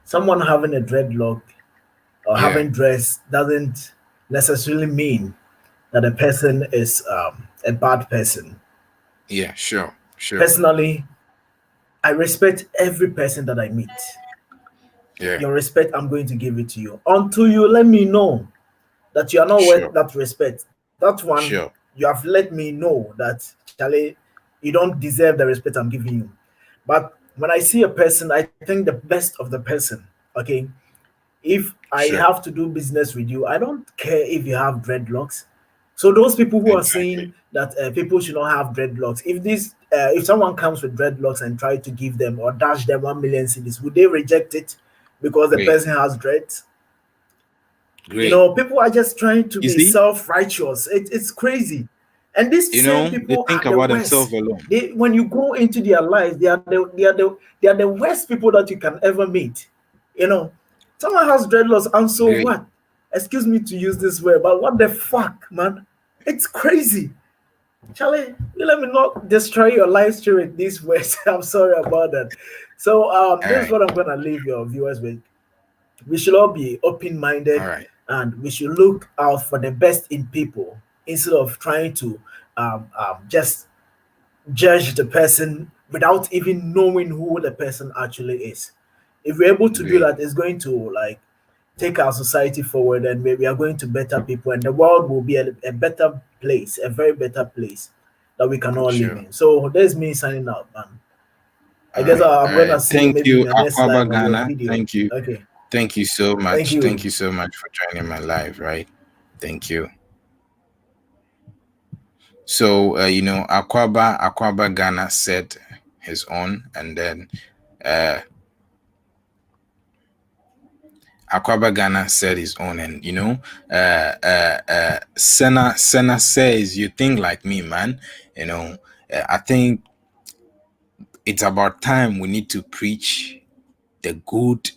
Speaker 2: someone having a dreadlock or
Speaker 1: yeah,
Speaker 2: having dress doesn't necessarily mean that a person is a bad person.
Speaker 1: yeah. Sure, sure.
Speaker 2: Personally, I respect every person that I meet.
Speaker 1: Yeah,
Speaker 2: Your respect, I'm going to give it to you. Until you let me know that you are not worth
Speaker 1: sure,
Speaker 2: that respect. That one,
Speaker 1: sure,
Speaker 2: you have let me know that, Charlie, you don't deserve the respect I'm giving you. But when I see a person, I think the best of the person. Okay, if I
Speaker 1: sure.
Speaker 2: have to do business with you, I don't care if you have dreadlocks. So those people who are
Speaker 1: Exactly.
Speaker 2: saying that people should not have dreadlocks, if someone comes with dreadlocks and try to give them or dash them 1 million cedis, would they reject it because the
Speaker 1: Great.
Speaker 2: person has dreads?
Speaker 1: Great.
Speaker 2: People are just trying to
Speaker 1: You
Speaker 2: be
Speaker 1: see,
Speaker 2: self-righteous. It's crazy. And these same
Speaker 1: they
Speaker 2: people
Speaker 1: think
Speaker 2: are the
Speaker 1: about
Speaker 2: worst.
Speaker 1: themselves alone.
Speaker 2: They when you go into their lives, they are the worst people that you can ever meet. You know, someone has dreadlocks, and so
Speaker 1: Great.
Speaker 2: what? Excuse me to use this word, but what the fuck, man? It's crazy. Charlie, you let me not destroy your life story with these words. I'm sorry about that. So
Speaker 1: All
Speaker 2: this is
Speaker 1: right.
Speaker 2: what I'm gonna leave your viewers with. We should all be open
Speaker 1: All
Speaker 2: minded,
Speaker 1: right.
Speaker 2: and we should look out for the best in people instead of trying to just judge the person without even knowing who the person actually is. If we're able to do
Speaker 1: Great.
Speaker 2: that, it's going to like take our society forward, and we are going to better people, and the world will be a better place, a very better place that we can all live
Speaker 1: Sure.
Speaker 2: in. So there's me signing out, man. I
Speaker 1: All
Speaker 2: guess
Speaker 1: right.
Speaker 2: I'm
Speaker 1: All
Speaker 2: gonna
Speaker 1: right.
Speaker 2: see you
Speaker 1: Thank
Speaker 2: maybe in
Speaker 1: you,
Speaker 2: your next live
Speaker 1: Aquaba
Speaker 2: or your
Speaker 1: Ghana.
Speaker 2: video.
Speaker 1: Thank you.
Speaker 2: Okay.
Speaker 1: Thank you so
Speaker 2: Thank
Speaker 1: much. Thank
Speaker 2: you.
Speaker 1: you so much for joining my live, right? Thank you. So, Aquaba Ghana said his own, and then uh, Aquaba Ghana said his own, and Senna says, "You think like me, man." You know, I think it's about time we need to preach the good,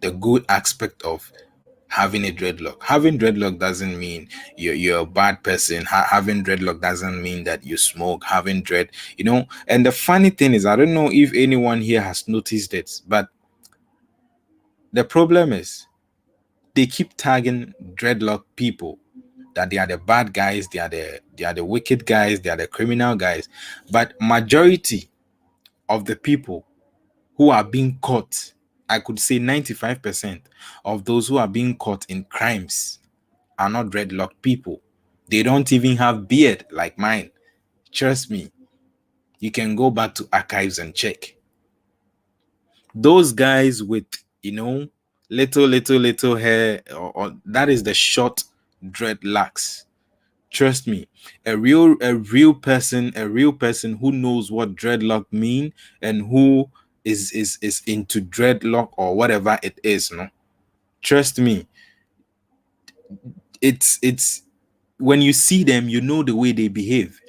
Speaker 1: the good aspect of having a dreadlock. Having dreadlock doesn't mean you're a bad person. Having dreadlock doesn't mean that you smoke. Having and the funny thing is, I don't know if anyone here has noticed it, but the problem is they keep tagging dreadlock people that they are the bad guys, they are the wicked guys, they are the criminal guys. But majority of the people who are being caught, I could say 95% of those who are being caught in crimes are not dreadlocked people. They don't even have beard like mine. Trust me. You can go back to archives and check. Those guys with, little hair, or that is the short dreadlocks. Trust me, a real person who knows what dreadlock mean and who is into dreadlock or whatever it is, no. Trust me, it's when you see them, you know the way they behave.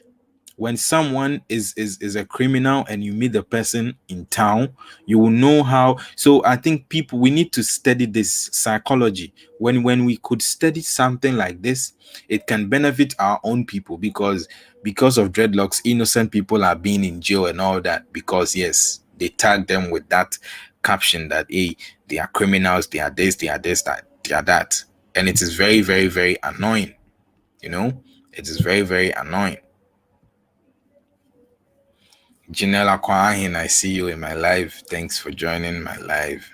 Speaker 1: When someone is a criminal and you meet the person in town, you will know how. So I think people, we need to study this psychology. When we could study something like this, it can benefit our own people, because of dreadlocks, innocent people are being in jail and all that, because yes, they tag them with that caption that, hey, they are criminals, they are this, that they are that. And it is very, very, very annoying. you know it is very, very annoying. Janela Kwahin, I see you in my live. Thanks for joining my live.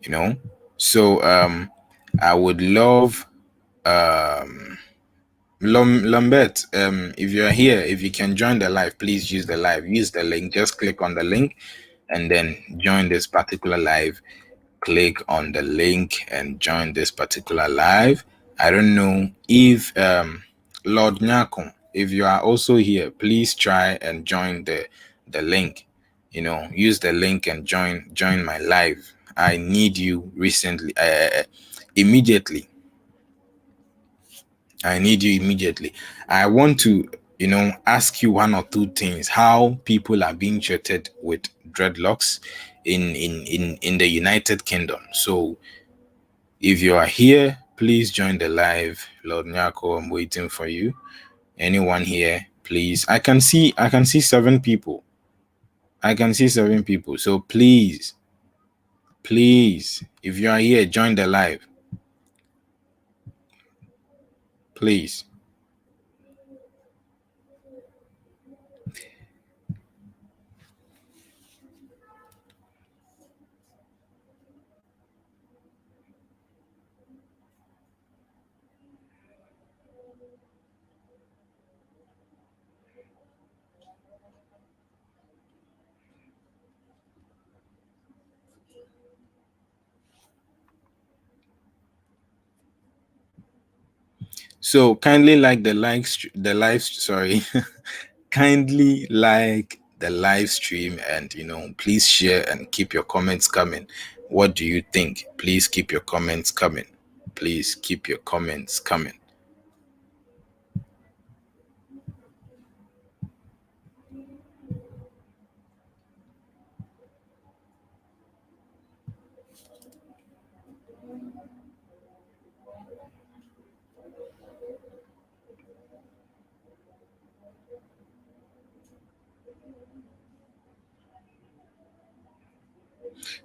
Speaker 1: You know, so I would love Lambert. If you're here, if you can join the live, please use the live. Use the link. Just click on the link and then join this particular live. Click on the link and join this particular live. I don't know if Lord Nyakon, if you are also here, please try and join the link. Use the link and join my live. I need you recently, immediately. I need you immediately. I want to, ask you one or two things. How people are being treated with dreadlocks in the United Kingdom. So if you are here, please join the live. Lord Nyako, I'm waiting for you. Anyone here, please. I can see 7 people. I can see 7 people. So please, if you are here, join the live. Please. So kindly like the live sorry kindly like the live stream, and please share and keep your comments coming. What do you think? Please keep your comments coming. Please keep your comments coming.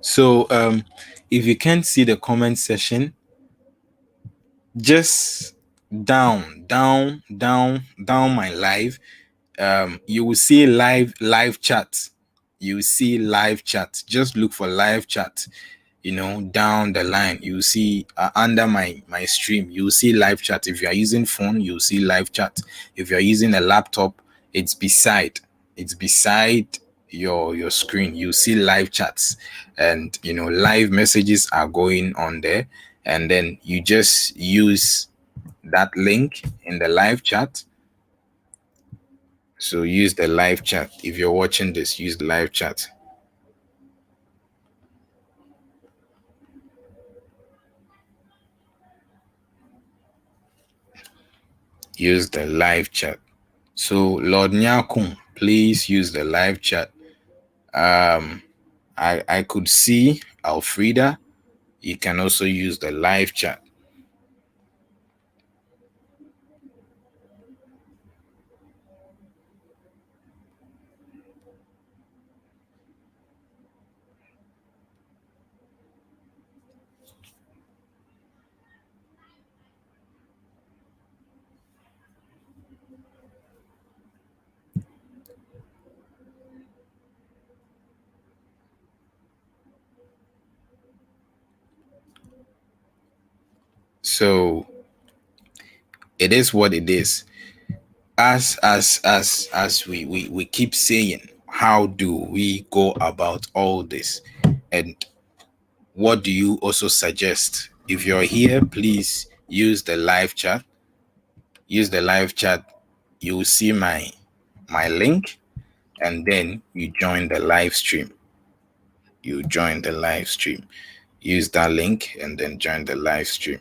Speaker 1: So if you can't see the comment section, just down my live, you will see live chat. You will see live chat. Just look for live chat. Down the line, you see under my stream, you see live chat. If you are using phone, you see live chat. If you are using a laptop, it's beside your screen. You see live chats, and live messages are going on there, and then you just use that link in the live chat. So use the live chat. If you're watching this, use the live chat. Use the live chat. So Lord Nyakun, please use the live chat. I could see Alfreda. You can also use the live chat. So it is what it is. As we keep saying, how do we go about all this? And what do you also suggest? If you're here, please use the live chat. Use the live chat. You will see my link, and then you join the live stream. You join the live stream. Use that link and then join the live stream,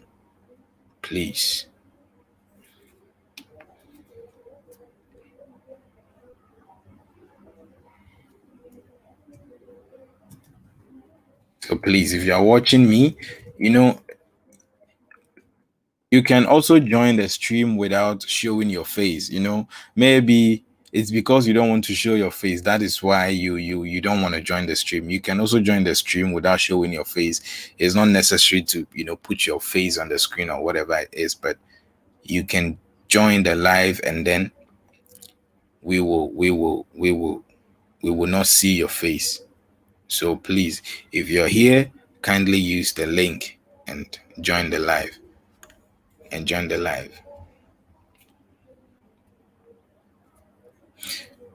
Speaker 1: please. So please, if you are watching me, you know you can also join the stream without showing your face. Maybe it's because you don't want to show your face. That is why you don't want to join the stream. You can also join the stream without showing your face. It's not necessary to put your face on the screen or whatever it is, but you can join the live, and then we will not see your face. So please, if you're here, kindly use the link and join the live.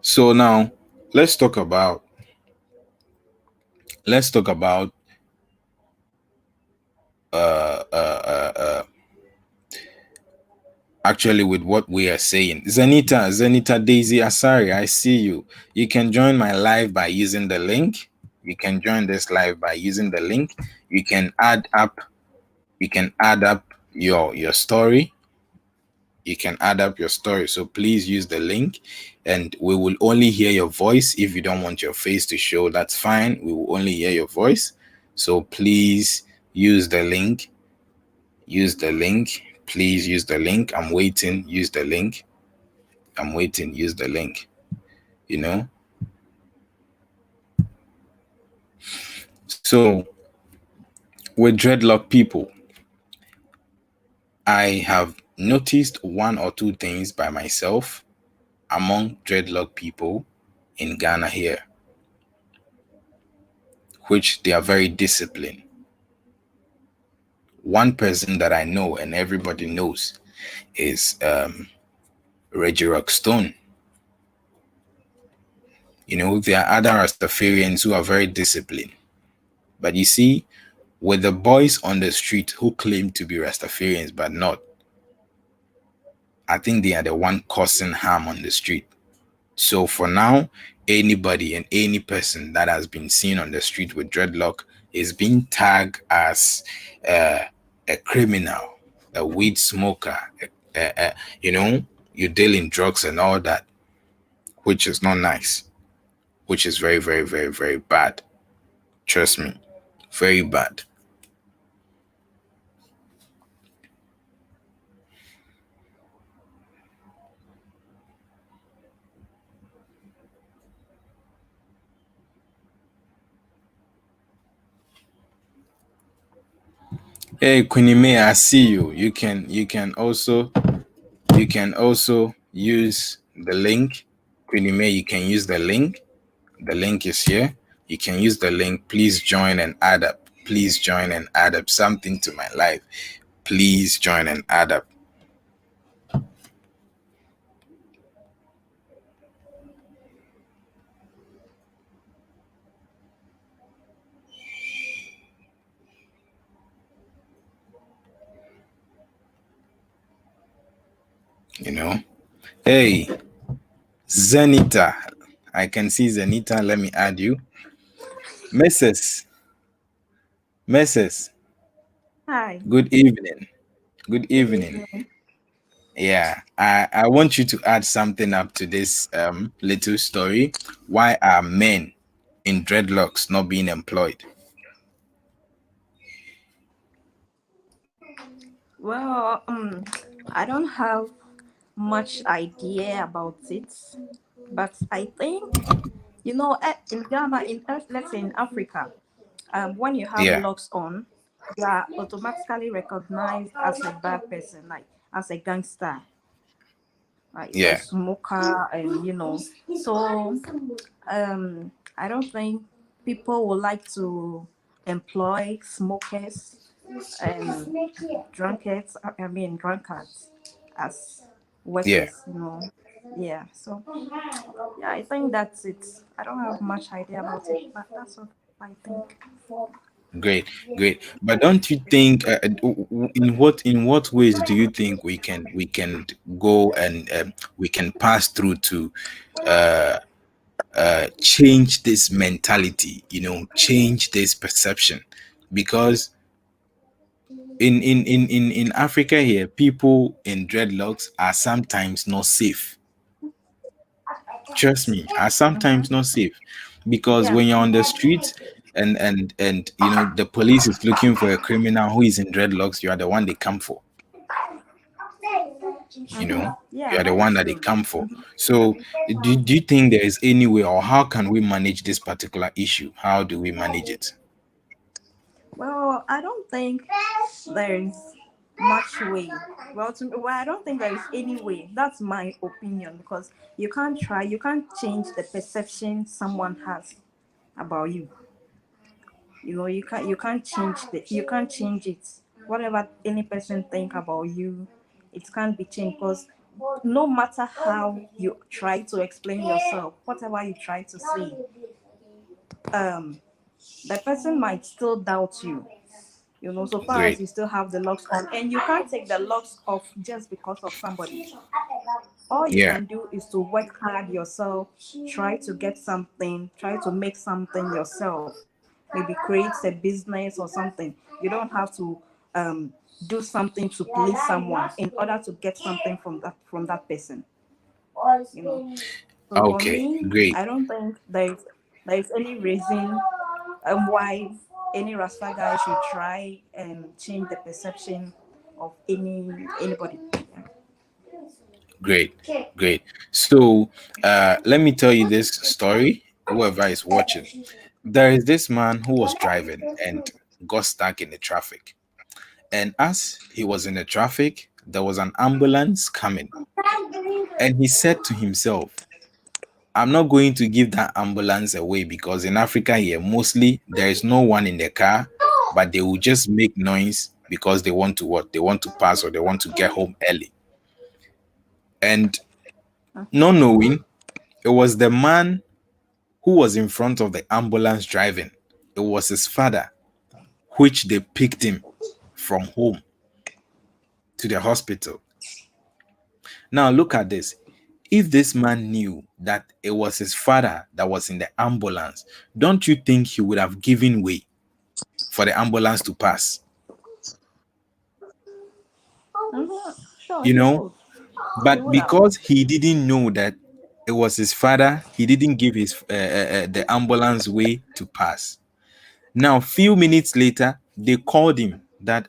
Speaker 1: So now let's talk about uh uh uh, uh actually with what we are saying. Zenita Daisy Asari, I see you. You can join my live by using the link. You can join this live by using the link. You can add up your story. You can add up your story. So please use the link, and we will only hear your voice. If you don't want your face to show, that's fine. We will only hear your voice. So please use the link. Use the link. Please use the link. I'm waiting. Use the link. I'm waiting. Use the link. So with dreadlock people, I have noticed one or two things by myself among dreadlock people in Ghana here, which they are very disciplined. One person that I know and everybody knows is Reggie Rockstone. There are other Rastafarians who are very disciplined. But you see, with the boys on the street who claim to be Rastafarians but not, I think they are the one causing harm on the street. So for now, anybody and any person that has been seen on the street with dreadlock is being tagged as uh, a criminal, a weed smoker, a, a, you know, you're dealing drugs and all that, which is not nice, which is very, very, very, very bad. Trust me, very bad. Hey, Queenie May, I see you. You can also use the link. Queenie May, you can use the link. The link is here. You can use the link. Please join and add up. Please join and add up something to my life. Please join and add up. You know. Hey, Zenita. I can see Zenita. Let me add you. Mrs. Mrs.
Speaker 3: Hi,
Speaker 1: Good evening. Good
Speaker 3: good
Speaker 1: evening.
Speaker 3: evening.
Speaker 1: Yeah, I want you to add something up to this little story. Why are men in dreadlocks not being employed?
Speaker 3: Well, I don't have much idea about it, but I think in Ghana, let's say in Africa, when you have
Speaker 1: Yeah,
Speaker 3: locks on, you are automatically recognized as a bad person, like as a gangster, like a
Speaker 1: yeah,
Speaker 3: smoker, and So, I don't think people would like to employ smokers and drunkards as
Speaker 1: yeah.
Speaker 3: workers. Yeah, so yeah, I think that's it. I don't have much idea about it, but that's what I think.
Speaker 1: Great, great. But don't you think in what ways do you think we can go and we can pass through to uh change this mentality, change this perception? Because in Africa here, people in dreadlocks are sometimes not safe. Trust me, are sometimes not safe, because
Speaker 3: Yeah.
Speaker 1: when you're on the street and the police is looking for a criminal who is in dreadlocks, you are the one they come for. you know you
Speaker 3: Yeah,
Speaker 1: are the
Speaker 3: that's
Speaker 1: one that they
Speaker 3: true.
Speaker 1: come for. So do you think there is any way, or how can we manage this particular issue? How do we manage it?
Speaker 3: Well, I don't think there's much way. Well, I don't think there is any way. That's my opinion because you can't change the perception someone has about you. You can't change it. Whatever any person think about you, it can't be changed because no matter how you try to explain yourself, whatever you try to say, um, the person might still doubt you. So far as
Speaker 1: Great.
Speaker 3: you still have the locks on, and you can't take the locks off just because of somebody. All you
Speaker 1: Yeah.
Speaker 3: can do is to work hard yourself, try to get something, try to make something yourself, maybe create a business or something. You don't have to um, do something to please someone in order to get something from that person. You know. So for
Speaker 1: Okay,
Speaker 3: me,
Speaker 1: great.
Speaker 3: I don't think there's any reason why any Rasta guy should try and change the perception of anybody.
Speaker 1: Great, great. So, let me tell you this story. Whoever is watching, there is this man who was driving and got stuck in the traffic. And as he was in the traffic, there was an ambulance coming. And he said to himself, I'm not going to give that ambulance away, because in Africa here, mostly there is no one in the car, but they will just make noise because they want to what? They want to pass, or they want to get home early. And not knowing, it was the man who was in front of the ambulance driving. It was his father, which they picked him from home to the hospital. Now look at this. If this man knew that it was his father that was in the ambulance, don't you think he would have given way for the ambulance to pass?
Speaker 3: Sure,
Speaker 1: You
Speaker 3: he
Speaker 1: know,
Speaker 3: would. He
Speaker 1: but
Speaker 3: would have.
Speaker 1: because he didn't know that it was his father, he didn't give his the ambulance way to pass. Now, few minutes later, they called him that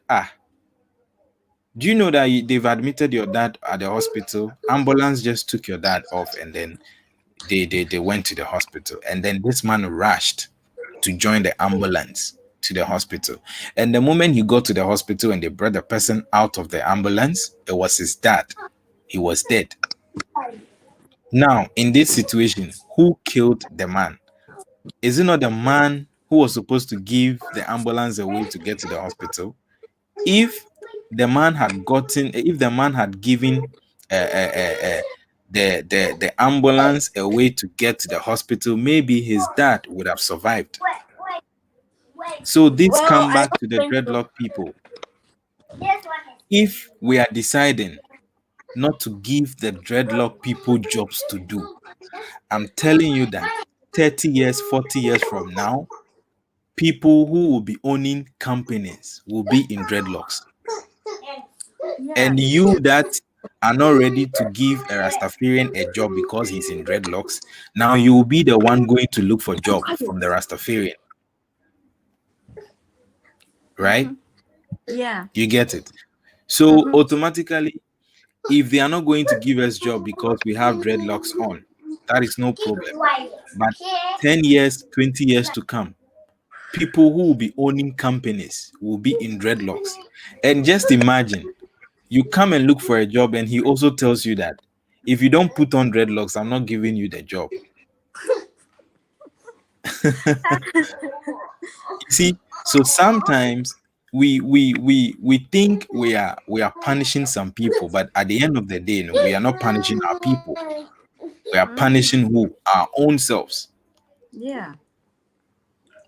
Speaker 1: do you know that they've admitted your dad at the hospital? Ambulance just took your dad off, and then they went to the hospital, and then this man rushed to join the ambulance to the hospital. And the moment he got to the hospital and they brought the person out of the ambulance, it was his dad. He was dead. Now, in this situation, who killed the man? Is it not the man who was supposed to give the ambulance a way to get to the hospital? If if the man had given the ambulance a way to get to the hospital, maybe his dad would have survived. So this
Speaker 3: Well,
Speaker 1: come
Speaker 3: I
Speaker 1: back
Speaker 3: don't
Speaker 1: to the
Speaker 3: think so.
Speaker 1: dreadlock people. If we are deciding not to give the dreadlock people jobs to do, I'm telling you that 30 years, 40 years from now, people who will be owning companies will be in dreadlocks.
Speaker 3: Yeah.
Speaker 1: And you that are not ready to give a Rastafarian a job because he's in dreadlocks, now you will be the one going to look for job from the Rastafarian, right?
Speaker 3: Yeah.
Speaker 1: You get it? So automatically, if they are not going to give us job because we have dreadlocks on, that is no problem. But 10 years, 20 years to come, people who will be owning companies will be in dreadlocks. And just imagine, you come and look for a job, and he also tells you that if you don't put on dreadlocks, I'm not giving you the job. You see, so sometimes we think we are punishing some people, but at the end of the day, no, we are not punishing our people. We are punishing who? Our own selves.
Speaker 3: Yeah.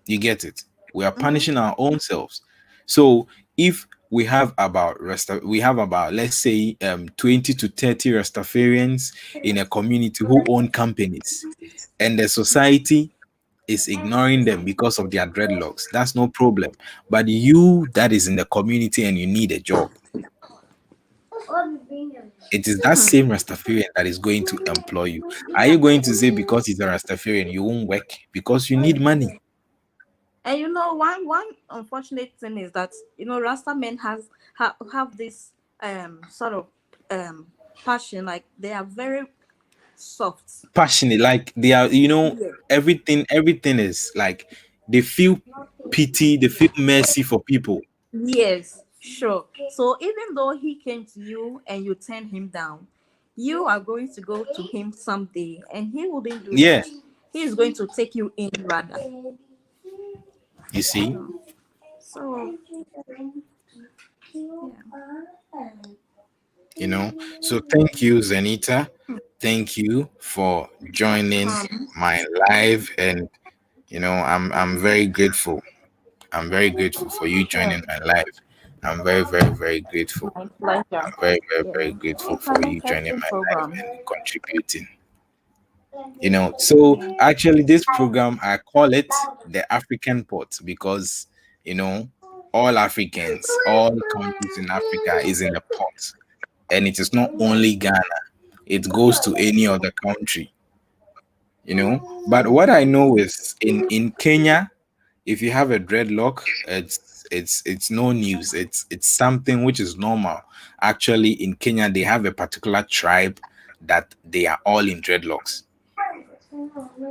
Speaker 1: You get it? We are punishing our own selves. So if we have about, let's say, 20 to 30 Rastafarians in a community who own companies, and the society is ignoring them because of their dreadlocks, that's no problem. But you that is in the community and you need a job, it is that same Rastafarian that is going to employ you. Are you going to say because he's a Rastafarian you won't work? Because you need money.
Speaker 3: And one unfortunate thing is that Rasta men have this sort of um passion, like they are very soft.
Speaker 1: Passionate, like they are,
Speaker 3: Yeah.
Speaker 1: everything is like they feel pity, they feel mercy for people.
Speaker 3: Yes, sure. So even though he came to you and you turned him down, you are going to go to him someday, and he wouldn't do
Speaker 1: Yeah,
Speaker 3: that. He is going to take you in rather.
Speaker 1: you see.
Speaker 3: So
Speaker 1: So thank you, Zenita. Thank you for joining my live, and I'm very grateful. I'm very grateful for you
Speaker 3: yeah,
Speaker 1: joining my live. I'm very, very, very grateful.
Speaker 3: my pleasure.
Speaker 1: I'm very, very, very
Speaker 3: Yeah,
Speaker 1: grateful
Speaker 3: it's
Speaker 1: for
Speaker 3: an
Speaker 1: you joining
Speaker 3: interesting
Speaker 1: my live
Speaker 3: program.
Speaker 1: and contributing. So actually, this program, I call it the African Pot because you know all Africans, all countries in Africa is in a pot, and it is not only Ghana; it goes to any other country. But what I know is in Kenya, if you have a dreadlock, it's no news. It's something which is normal. Actually, in Kenya, they have a particular tribe that they are all in dreadlocks.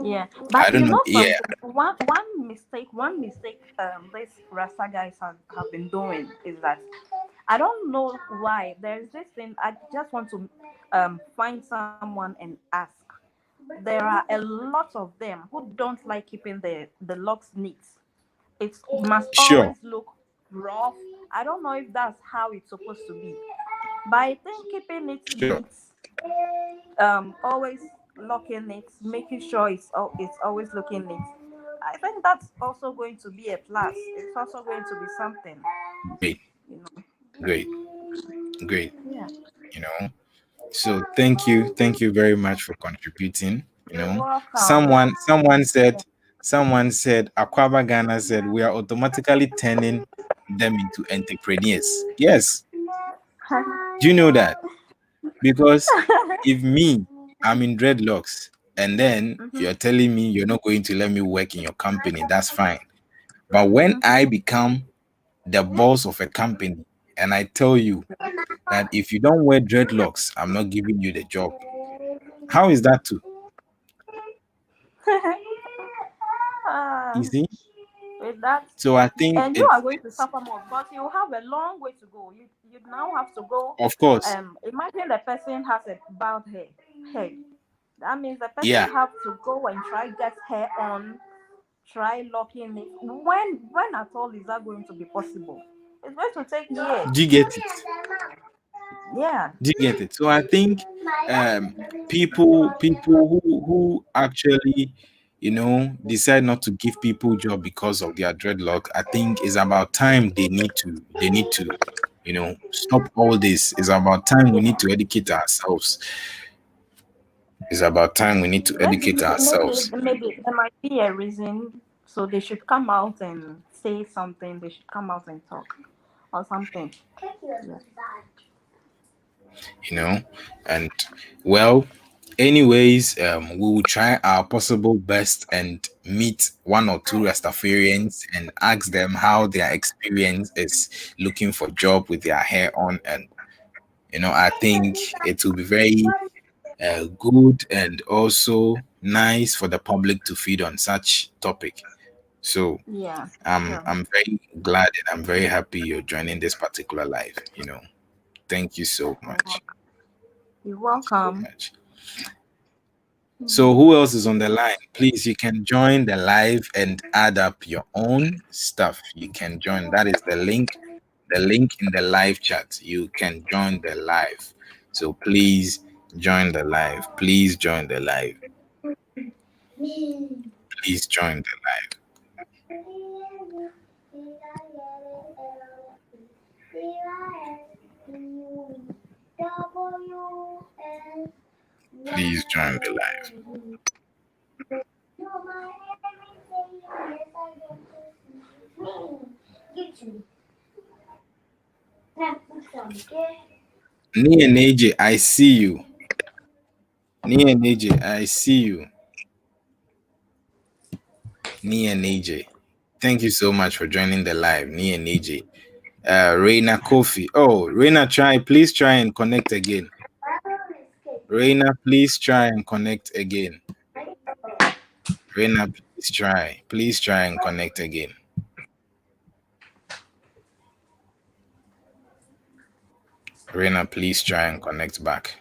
Speaker 3: Yeah,
Speaker 1: I
Speaker 3: but
Speaker 1: don't know. Yeah,
Speaker 3: something. One mistake. These Rasta guys have been doing is that I don't know why there's this thing. I just want to find someone and ask. There are a lot of them who don't like keeping the locks neat. It must
Speaker 1: sure,
Speaker 3: always look rough. I don't know if that's how it's supposed to be. But I think keeping it
Speaker 1: sure.
Speaker 3: neat, always locking it, making sure it's always looking neat. I think that's also going to be a plus. It's also going to be something,
Speaker 1: Great,
Speaker 3: you know.
Speaker 1: great, great.
Speaker 3: Yeah.
Speaker 1: You know. So thank you very much for contributing. You
Speaker 3: You're
Speaker 1: know,
Speaker 3: welcome.
Speaker 1: someone said, Aquaba Ghana said, we are automatically turning them into entrepreneurs. Yes, do you know that? Because if me, I'm in dreadlocks, and then
Speaker 3: Mhm,
Speaker 1: you're telling me you're not going to let me work in your company, that's fine. But when I
Speaker 3: mhm.
Speaker 1: become the boss of a company and I tell you that if you don't wear dreadlocks, I'm not giving you the job, how is that too? You
Speaker 3: Ah,
Speaker 1: see?
Speaker 3: with that,
Speaker 1: So I think
Speaker 3: and you are going to suffer more because you have a long way to go. You now have to go.
Speaker 1: of course,
Speaker 3: Imagine the person has a bald head. That means the person
Speaker 1: yeah.
Speaker 3: have to go and try get hair on, try locking it. When at all is that going to be possible? It's going to take years.
Speaker 1: Do you get it?
Speaker 3: Yeah.
Speaker 1: Do you get it? So I think um people who actually decide not to give people job because of their dreadlock, I think it's about time they need to stop all this. It's about time we need to educate ourselves. It's about time we need to educate ourselves.
Speaker 3: Maybe there might be a reason. So they should come out and say something. They should come out and talk or something. Yeah.
Speaker 1: you know and well, anyways, we will try our possible best and meet one or two Rastafarians and ask them how their experience is looking for job with their hair on. And I think it will be very good and also nice for the public to feed on such topic. So
Speaker 3: Yeah. Sure.
Speaker 1: I'm very glad and I'm very happy you're joining this particular live. Thank you so
Speaker 3: You're
Speaker 1: much.
Speaker 3: welcome. You're
Speaker 1: So
Speaker 3: welcome.
Speaker 1: much. So
Speaker 3: Mhm.
Speaker 1: who else is on the line? Please, you can join the live and add up your own stuff. You can join. That is the link in the live chat. You can join the live. So please join the live. Please join the live. Please join the live. Please join the live. Nia Neje, I see you. Nia Neje, I see you. Nia Neje. Thank you so much for joining the live. Nia Neje. Reina Kofi. Oh, Reina, please try and connect again. Reina, please try and connect again. Reina, please try. Please try and connect again. Reina, please try and connect back.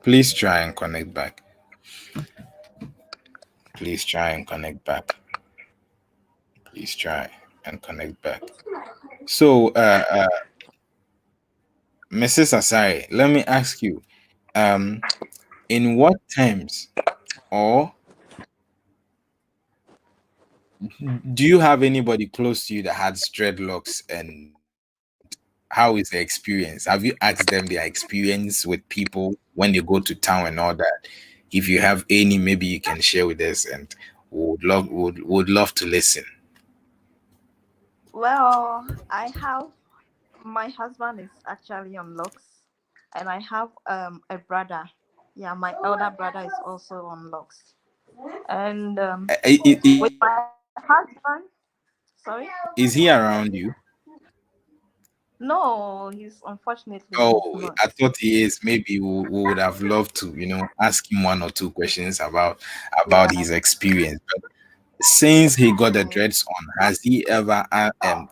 Speaker 1: Please try and connect back. Please try and connect back. Please try and connect back. So, Mrs. Asari, let me ask you, um, in what terms, or do you have anybody close to you that has dreadlocks, and how is the experience? Have you asked them their experience with people when they go to town and all that? If you have any, maybe you can share with us, and would love to listen.
Speaker 3: Well, I have my husband is actually on locks, and I have a brother. Yeah, my elder brother is also on locks, and with
Speaker 1: Is
Speaker 3: my husband. Sorry.
Speaker 1: he around you?
Speaker 3: No, unfortunately he's
Speaker 1: Oh,
Speaker 3: not.
Speaker 1: I thought he is. Maybe we would have loved to, ask him one or two questions about
Speaker 3: Yeah.
Speaker 1: his experience. But since he got the dreads on, has he ever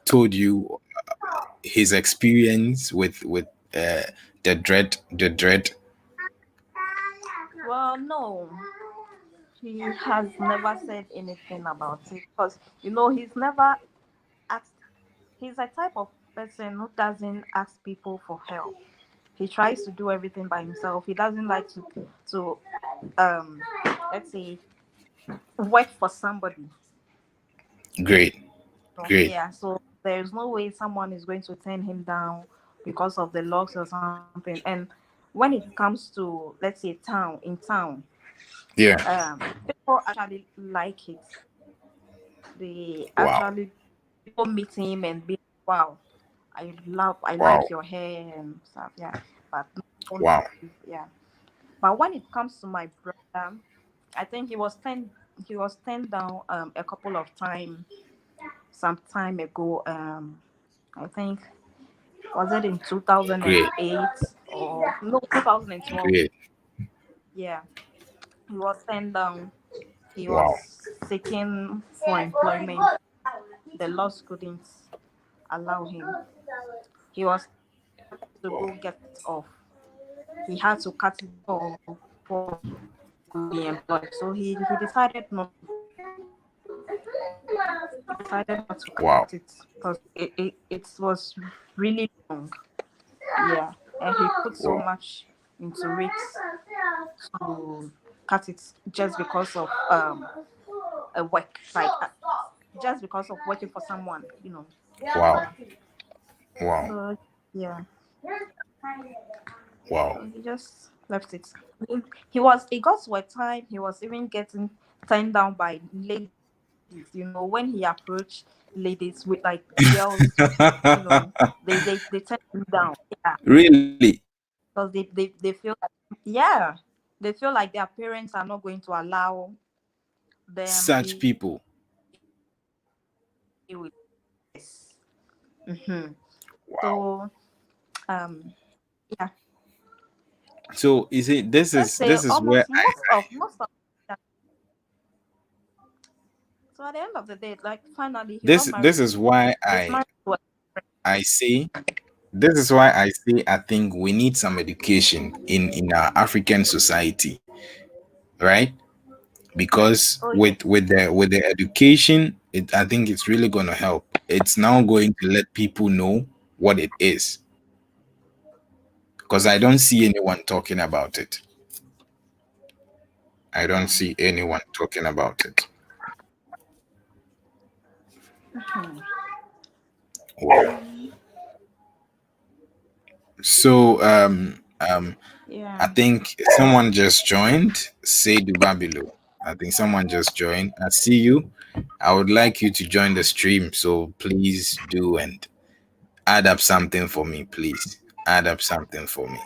Speaker 1: told you his experience with uh the dread?
Speaker 3: Well, no, he has never said anything about it because he's never asked. He's a type of person who doesn't ask people for help. He tries to do everything by himself. He doesn't like to um let's say work for somebody.
Speaker 1: Great,
Speaker 3: So,
Speaker 1: great.
Speaker 3: yeah, so there's no way someone is going to turn him down because of the locks or something. And when it comes to, let's say, town,
Speaker 1: Yeah.
Speaker 3: people actually like it. They
Speaker 1: Wow.
Speaker 3: actually, people meet him and be, wow, I
Speaker 1: Wow.
Speaker 3: like your hair and stuff. Yeah, but no,
Speaker 1: Wow.
Speaker 3: yeah. But when it comes to my brother, I think he was turned down a couple of times some time ago. I think, was it in
Speaker 1: Great.
Speaker 3: 2008 or no, 2012?
Speaker 1: Great.
Speaker 3: Yeah, he was turned down. He
Speaker 1: Wow.
Speaker 3: was seeking for employment. The laws couldn't allow him. He was to go get off. He had to cut it off before he could be employed. So he decided not to. He decided not to
Speaker 1: Wow.
Speaker 3: cut it because it was really long. Yeah, and he put so
Speaker 1: Wow.
Speaker 3: much into it to cut it just because of a work, like just because of working for someone, you know.
Speaker 1: Wow.
Speaker 3: Yeah.
Speaker 1: Wow.
Speaker 3: So yeah,
Speaker 1: Wow.
Speaker 3: so he just left it. He got to a time he was even getting turned down by ladies. You know, when he approached ladies with like girls, you know, they turn him down. Yeah,
Speaker 1: Really?
Speaker 3: because they feel like, yeah, they feel like their parents are not going to allow them
Speaker 1: Such
Speaker 3: be with
Speaker 1: people.
Speaker 3: yes. Mm-hmm.
Speaker 1: Wow.
Speaker 3: So yeah,
Speaker 1: So you see, this
Speaker 3: let's
Speaker 1: is
Speaker 3: say
Speaker 1: this is where
Speaker 3: almost most of yeah. So at the end of the day, like finally he got
Speaker 1: this
Speaker 3: married.
Speaker 1: is why
Speaker 3: He's married to a
Speaker 1: I say this is why I say I think we need some education in our African society, right? Because
Speaker 3: oh yes.
Speaker 1: with the education, I think it's really going to help. It's now going to let people know what it is, because I don't see anyone talking about it. I don't
Speaker 3: Yeah.
Speaker 1: see anyone talking about it.
Speaker 3: Mhm.
Speaker 1: Wow. So I
Speaker 3: Yeah.
Speaker 1: think someone just joined. Seydou Babilo. I think someone just joined. I see you. I would like you to join the stream. So please do and add up something for me, please. Add up something for me.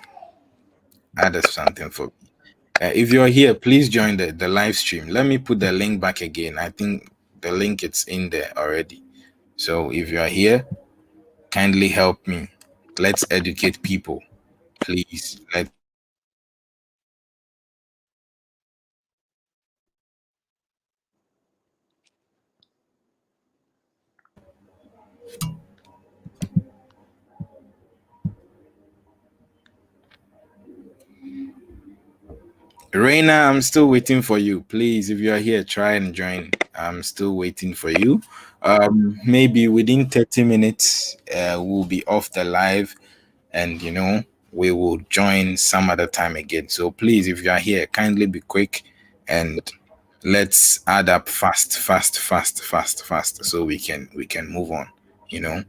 Speaker 1: Add up something for me. If you're here, please join the live stream. Let me put the link back again. I think the link it's in there already. So if you're here, kindly help me. Let's educate people, please. Let's educate people. Reina, I'm still waiting for you. Please, if you are here, try and join. I'm still waiting for you. Maybe within 30 minutes, we'll be off the live and, we will join some other time again. So please, if you are here, kindly be quick and let's add up fast, fast, fast, fast, fast so we can move on, you know.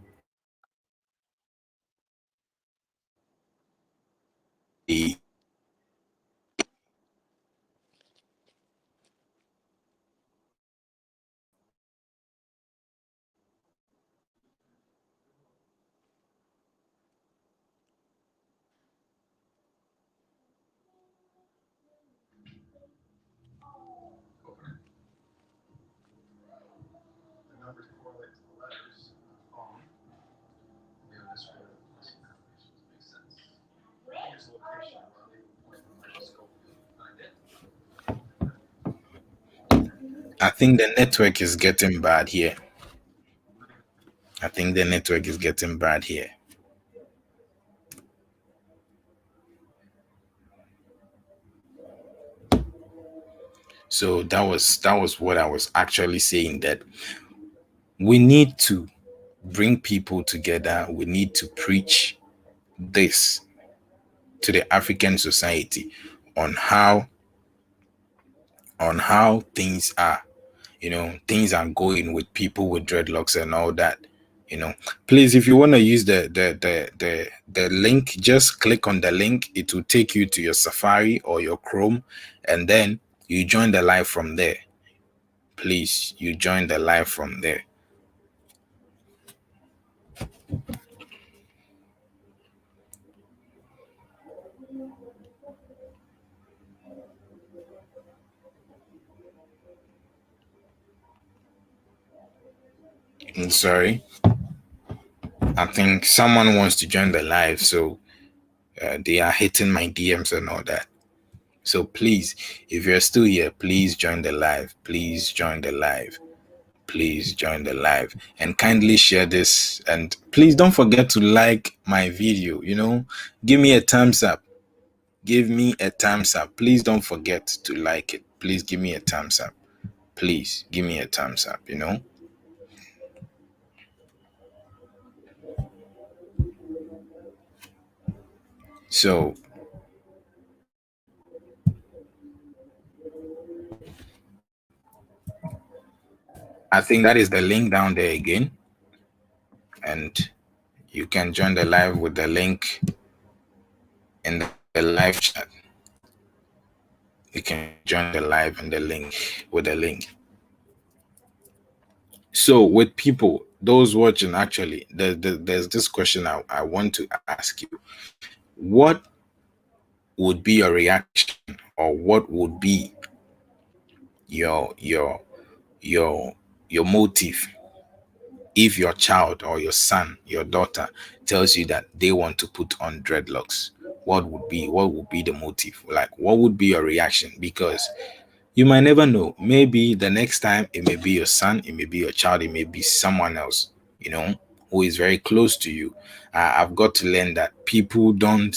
Speaker 1: I think the network is getting bad here. I think the network is getting bad here. So that was what I was actually saying, that we need to bring people together. We need to preach this to the African society on how things are. Things are going with people with dreadlocks and all that. You know, please, if you want to use the link, just click on the link. It will take you to your Safari or your Chrome, and then you join the live from there. Please, you join the live from there. I'm sorry. I think someone wants to join the live, so they are hitting my DMs and all that. So please, if you're still here, please join the live. Please join the live. Please join the live and kindly share this. And please don't forget to like my video. You know, give me a thumbs up. Give me a thumbs up. Please don't forget to like it. Please give me a thumbs up. Please give me a thumbs up, you know. So I think that is the link down there again. And you can join the live with the link in the live chat. You can join the live and the link with the link. So with people, those watching, actually, there's this question I want to ask you. What would be your reaction, or what would be your your motive if your child or your son, your daughter tells you that they want to put on dreadlocks? What would be the motive? Like, what would be your reaction? Because you might never know. Maybe the next time it may be your son, it may be your child, it may be someone else, you know, who is very close to you. I've got to learn that people don't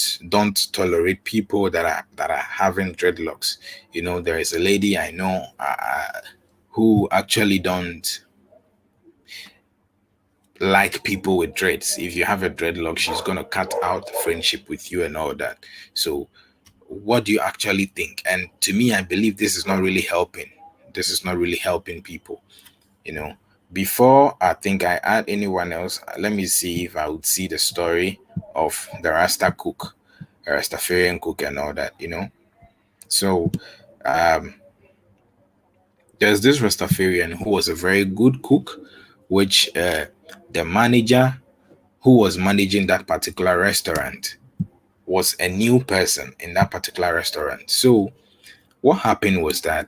Speaker 1: tolerate people that are having dreadlocks. You know, there is a lady I know who actually don't like people with dreads. If you have a dreadlock, she's gonna cut out friendship with you and all that. So what do you actually think? And to me, I believe this is not really helping. This is not really helping people, you know. Before I think I add anyone else, let me see if I would see the story of the Rasta cook, Rastafarian cook and all that, you know. So um there's this Rastafarian who was a very good cook, which the manager who was managing that particular restaurant was a new person in that particular restaurant. So what happened was that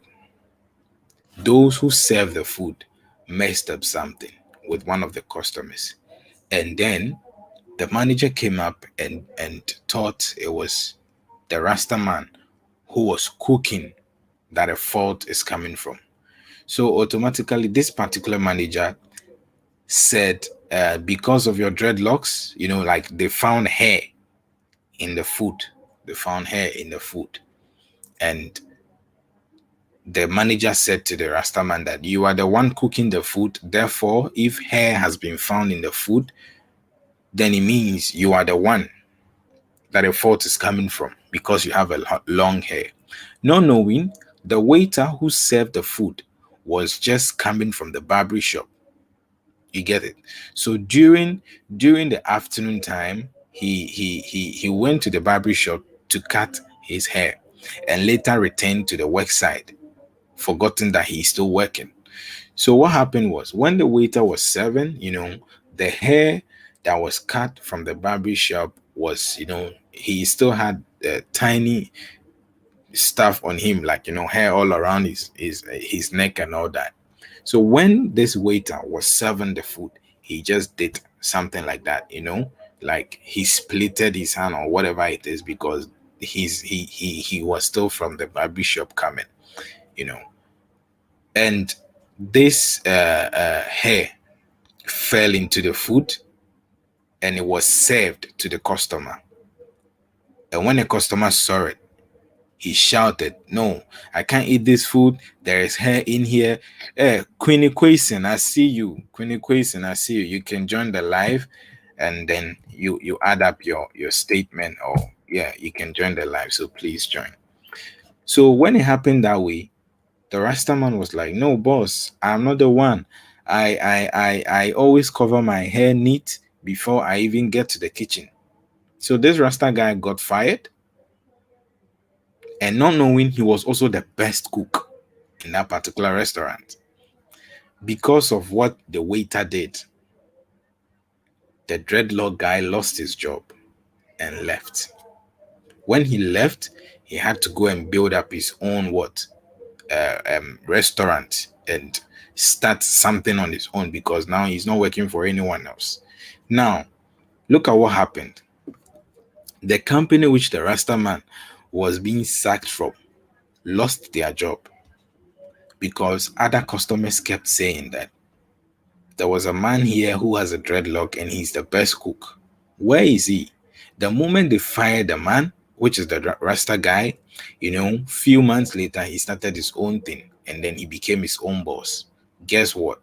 Speaker 1: those who served the food messed up something with one of the customers. And then the manager came up and thought it was the Rasta man who was cooking that a fault is coming from. So automatically, this particular manager said, because of your dreadlocks, you know, like they found hair in the food. They found hair in the food. And the manager said to the Rastaman that you are the one cooking the food. Therefore, if hair has been found in the food, then it means you are the one that the fault is coming from because you have a long hair. Not knowing the waiter who served the food was just coming from the barber shop. You get it? So during the afternoon time, he went to the barber shop to cut his hair and later returned to the work site, forgotten that he's still working. So what happened was when the waiter was serving, you know, the hair that was cut from the barber shop was, you know, he still had tiny stuff on him, like, you know, hair all around his neck and all that. So when this waiter was serving the food, he just did something like that, you know, like he splitted his hand or whatever it is, because he was still from the barber shop coming, you know. And this hair fell into the food and it was served to the customer. And when the customer saw it, he shouted, "No, I can't eat this food. There is hair in here." Queenie Quason, I see you. Queenie Quason, I see you. You can join the live and then you add up your statement, or yeah, you can join the live. So please join. So when it happened that way, the Rastaman was like, "No, boss, I'm not the one. I always cover my hair neat before I even get to the kitchen. So this Rasta guy got fired, and not knowing he was also the best cook in that particular restaurant. Because of what the waiter did, the dreadlock guy lost his job and left. When he left, he had to go and build up his own restaurant and start something on his own, because now he's not working for anyone else. Now, look at what happened. The company which the Rasta man was being sacked from lost their job because other customers kept saying that there was a man here who has a dreadlock and he's the best cook. Where is he? The moment they fired the man, which is the Rasta guy, few months later he started his own thing and then he became his own boss. Guess what?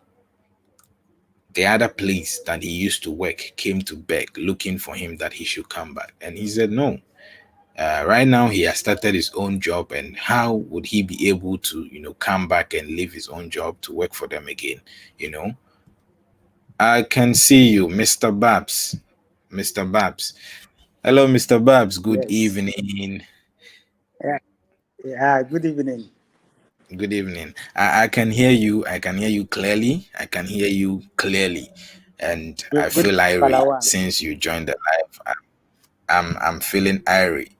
Speaker 1: The other place that he used to work came to beg, looking for him that he should come back. And he said no. Right now he has started his own job, and how would he be able to come back and leave his own job to work for them again? you know I can see you, Mr. Babs. Mr. Babs. Hello, Mr. Babs. Good
Speaker 4: Yes.
Speaker 1: evening.
Speaker 4: Yeah. Yeah. Good evening.
Speaker 1: Good evening. I can hear you. I can hear you clearly. I can hear you clearly. And I
Speaker 4: Good
Speaker 1: feel irate
Speaker 4: Palawan.
Speaker 1: since you joined the live. I'm feeling irate.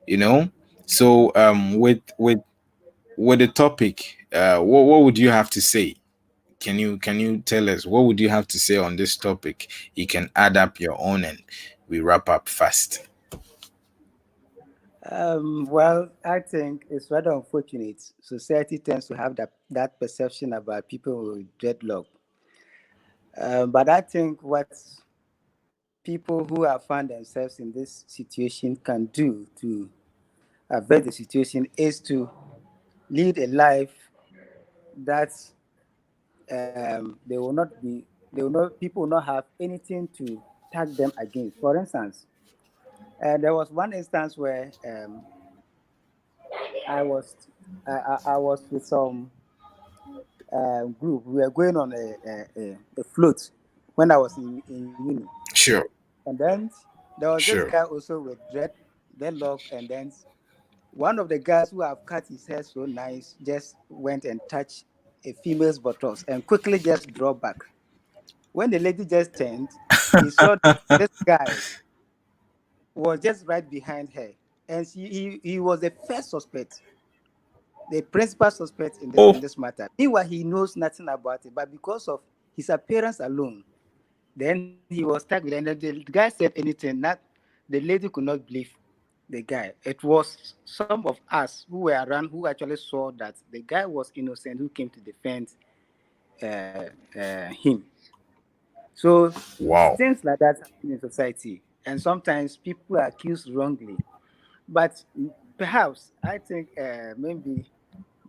Speaker 1: You know? So with the topic, what would you have to say? Can you tell us what would you have to say on this topic? You can add up your own and we wrap up fast.
Speaker 4: Well, I think it's rather unfortunate. Society tends to have that perception about people with dreadlock. But I think what people who have found themselves in this situation can do to avert the situation is to lead a life that they will not be, they will not, people will not have anything to tag them against. For instance, there was one instance where I was I was with some group. We were going on a float when I was in uni,
Speaker 1: Sure,
Speaker 4: and then there was this
Speaker 1: sure.
Speaker 4: guy also with dreadlock, and then one of the guys who have cut his hair so nice just went and touched a female's buttocks and quickly just dropped back. When the lady just turned, he saw that this guy was just right behind her, and he was the first suspect, the principal suspect in
Speaker 1: Oh,
Speaker 4: this matter. Meanwhile, he knows nothing about it, but because of his appearance alone, then he was tagged with it. And the guy said anything, not the lady could not believe the guy. It was some of us who were around who actually saw that the guy was innocent, who came to defend him. So
Speaker 1: wow.
Speaker 4: things like that happen in society, and sometimes people are accused wrongly. But perhaps I think maybe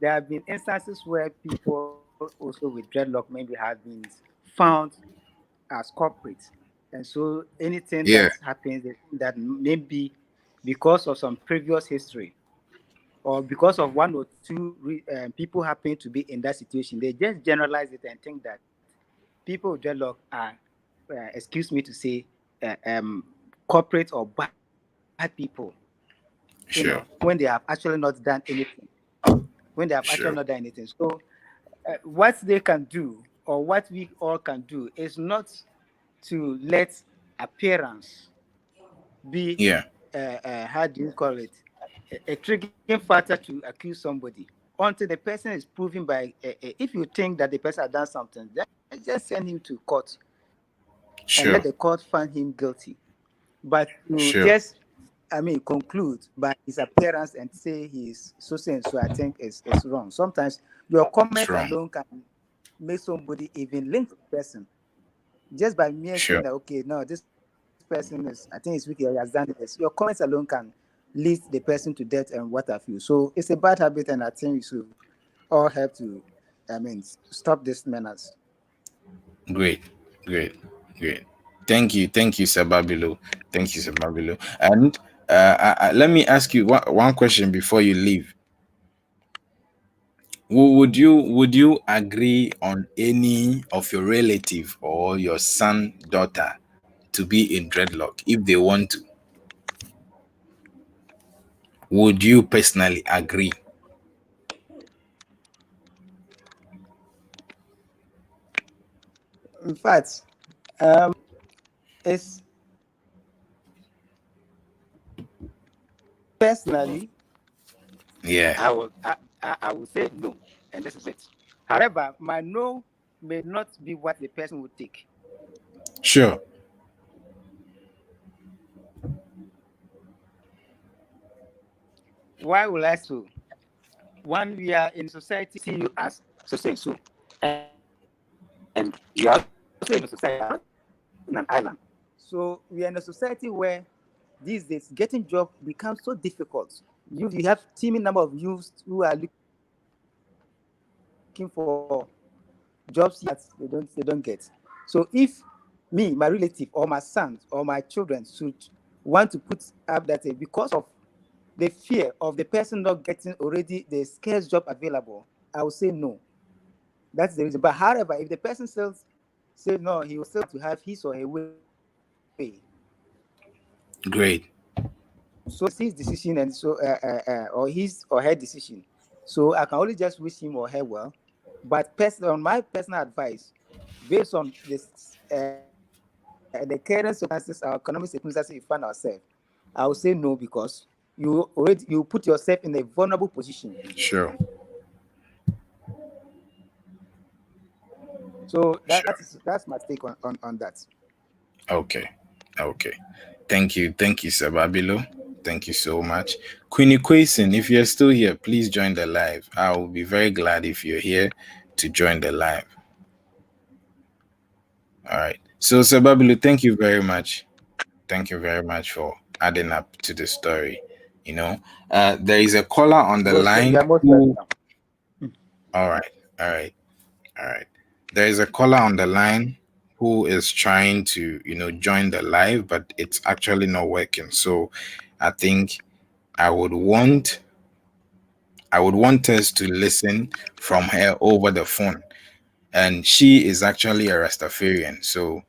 Speaker 4: there have been instances where people also with dreadlock maybe have been found as culprits, and so anything that
Speaker 1: Yeah,
Speaker 4: happens, they think that maybe because of some previous history or because of one or two people happen to be in that situation, they just generalize it and think that people with dreadlock are, excuse me to say, corporate or bad people, when they have
Speaker 1: sure,
Speaker 4: actually not done anything. When they have actually not done
Speaker 1: sure.
Speaker 4: anything. So what they can do, or what we all can do, is not to let appearance be,
Speaker 1: Yeah,
Speaker 4: how do you call it, a triggering factor to accuse somebody until the person is proven by, if you think that the person has done something, then just send him to court and let
Speaker 1: sure,
Speaker 4: the court find him guilty. But to
Speaker 1: sure.
Speaker 4: just, I mean, conclude by his appearance and say he's so and so, I think is wrong. Sometimes your
Speaker 1: It's
Speaker 4: comment
Speaker 1: wrong.
Speaker 4: alone can make somebody even link to the person just by mere saying
Speaker 1: Sure.
Speaker 4: that, okay, no, this person is, I think it's wicked, he has done this. Your comments alone can lead the person to death and what have you. So it's a bad habit, and I think we should all have to, I mean, stop this menace.
Speaker 1: Great, great, great. Thank you, Sababilo. Thank you, Sababilo. And let me ask you one question before you leave. Would you agree on any of your relative or your son, daughter to be in dreadlock if they want to? Would you personally agree?
Speaker 4: In fact, it's personally,
Speaker 1: Yeah,
Speaker 4: I would say no, and this is it. However, my no may not be what the person would take.
Speaker 1: sure.
Speaker 4: Why will I so? One, we are in society, see you as so say so, and you are also in a society, in an island. So we are in a society where these days getting job becomes so difficult. You have teeming number of youths who are looking for jobs here that they don't get. So if me, my relative, or my sons, or my children should want to put up that because of the fear of the person not getting already the scarce job available, I will say no. That's the reason. But however, if the person still say no, he will still have to have his or her way.
Speaker 1: Great.
Speaker 4: So it's his decision, and so or his or her decision. So I can only just wish him or her well. But on my personal advice, based on this, the current circumstances, our economic circumstances we find ourselves, I will say no because you put yourself in a vulnerable position.
Speaker 1: Sure.
Speaker 4: So
Speaker 1: Sure.
Speaker 4: that's my take on that.
Speaker 1: Okay. Okay. Thank you, Sababilo. Thank you so much. Queenie Quason, if you're still here, please join the live. I will be very glad if you're here to join the live. All right. So, Sababilo, thank you very much. Thank you very much for adding up to the story. There is a caller on the
Speaker 4: You
Speaker 1: line
Speaker 4: are most
Speaker 1: who.
Speaker 4: welcome.
Speaker 1: All right. All right. All right. There is a caller on the line who is trying to, join the live, but it's actually not working. So, I think I would want I would want us to listen from her over the phone. And she is actually a Rastafarian, so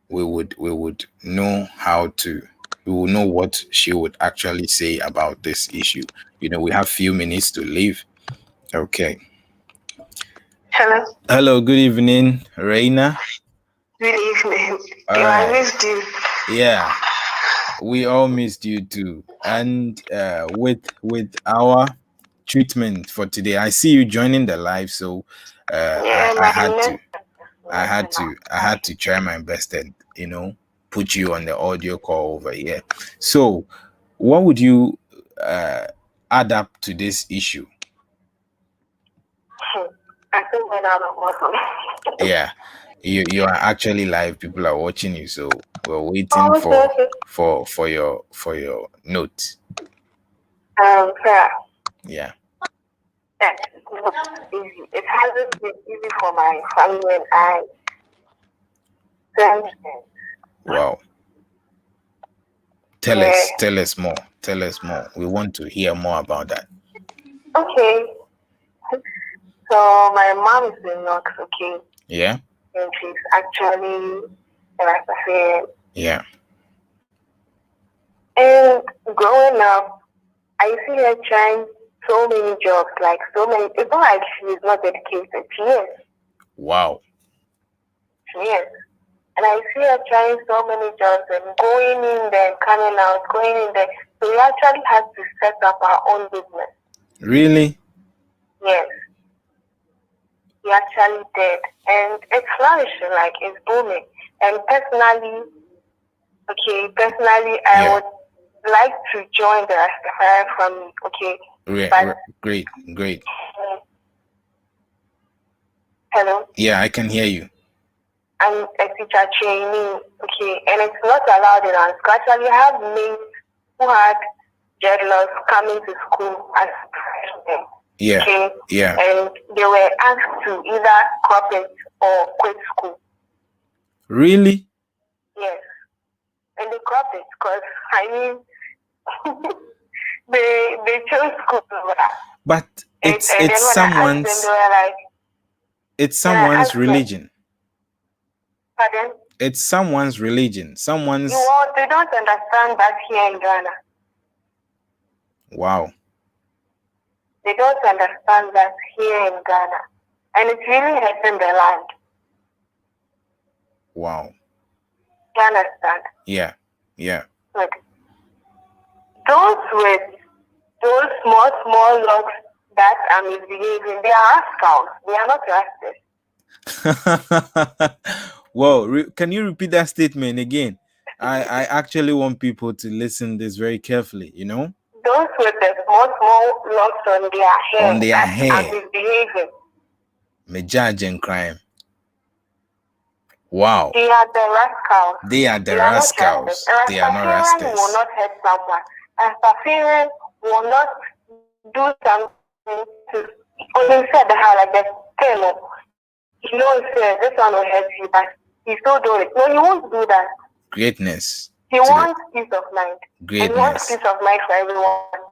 Speaker 1: we would know how to we will know what she would actually say about this issue. We have few minutes to leave. Okay.
Speaker 5: Hello.
Speaker 1: Hello, good evening, Reina.
Speaker 5: Good evening.
Speaker 1: All
Speaker 5: I
Speaker 1: right.
Speaker 5: missed you.
Speaker 1: Yeah, we all missed you too. And with our treatment for today, I see you joining the live, so
Speaker 5: Yeah,
Speaker 1: I
Speaker 5: my
Speaker 1: had to
Speaker 5: net.
Speaker 1: I had to try my best and put you on the audio call over here. So, what would you uh, add up to this issue?
Speaker 5: I think we're out of water.
Speaker 1: Yeah, you are actually live. People are watching you, so we're waiting
Speaker 5: Oh,
Speaker 1: for
Speaker 5: okay.
Speaker 1: for your note.
Speaker 5: Fair.
Speaker 1: Yeah.
Speaker 5: It's not easy. It hasn't been easy for my family and I. Since
Speaker 1: Wow. Tell
Speaker 5: yeah.
Speaker 1: us. Tell us more. Tell us more. We want to hear more about that.
Speaker 5: Okay. So my mom is in Knox, okay,
Speaker 1: Yeah.
Speaker 5: and she's actually a Rastafarian.
Speaker 1: Yeah.
Speaker 5: And growing up, I see her trying so many jobs, like so many. It's not like she is not dedicated. She is.
Speaker 1: Wow.
Speaker 5: She is. And I see her trying so many jobs and going in there and coming out, going in there. So we actually had to set up our own business.
Speaker 1: Really?
Speaker 5: Yes. We actually did. And it's flourishing, like it's booming. And personally, I
Speaker 1: Yeah.
Speaker 5: would like to join the Rastafarian family, okay? But
Speaker 1: Great.
Speaker 5: hello?
Speaker 1: Yeah, I can hear you.
Speaker 5: I'm a teacher trainee, okay? And it's not allowed in our school. Actually, I have mates who had dreadlocks coming to school as freshmen.
Speaker 1: Yeah.
Speaker 5: Okay?
Speaker 1: Yeah.
Speaker 5: And they were asked to either crop it or quit school.
Speaker 1: Really?
Speaker 5: Yes. And they cropped it because, I mean, they chose school over that.
Speaker 1: But It's
Speaker 5: and then when I asked them, they were like,
Speaker 1: it's someone's religion.
Speaker 5: Pardon?
Speaker 1: It's someone's religion. Someone's.
Speaker 5: They don't understand that here in Ghana.
Speaker 1: Wow.
Speaker 5: They don't understand that here in Ghana. And it's really hurting the land.
Speaker 1: Wow.
Speaker 5: You understand?
Speaker 1: Yeah. Yeah.
Speaker 5: Good. Those with those small logs that are misbehaving, they are rascals. They are not rascals.
Speaker 1: Whoa, can you repeat that statement again? I actually want people to listen this very carefully, you know?
Speaker 5: Those with the small locks on their hair are misbehaving.
Speaker 1: Me judge and crime. Wow.
Speaker 5: They are the rascals.
Speaker 1: They are the rascals. They are not rascals.
Speaker 5: Rastafarian will not hurt someone. Rastafarian will not do something to only said how like the tailor. He knows this one will hurt you, but he still do it. No, he won't do that.
Speaker 1: Greatness.
Speaker 5: He wants peace of mind.
Speaker 1: Greatness.
Speaker 5: And he wants peace of mind for everyone.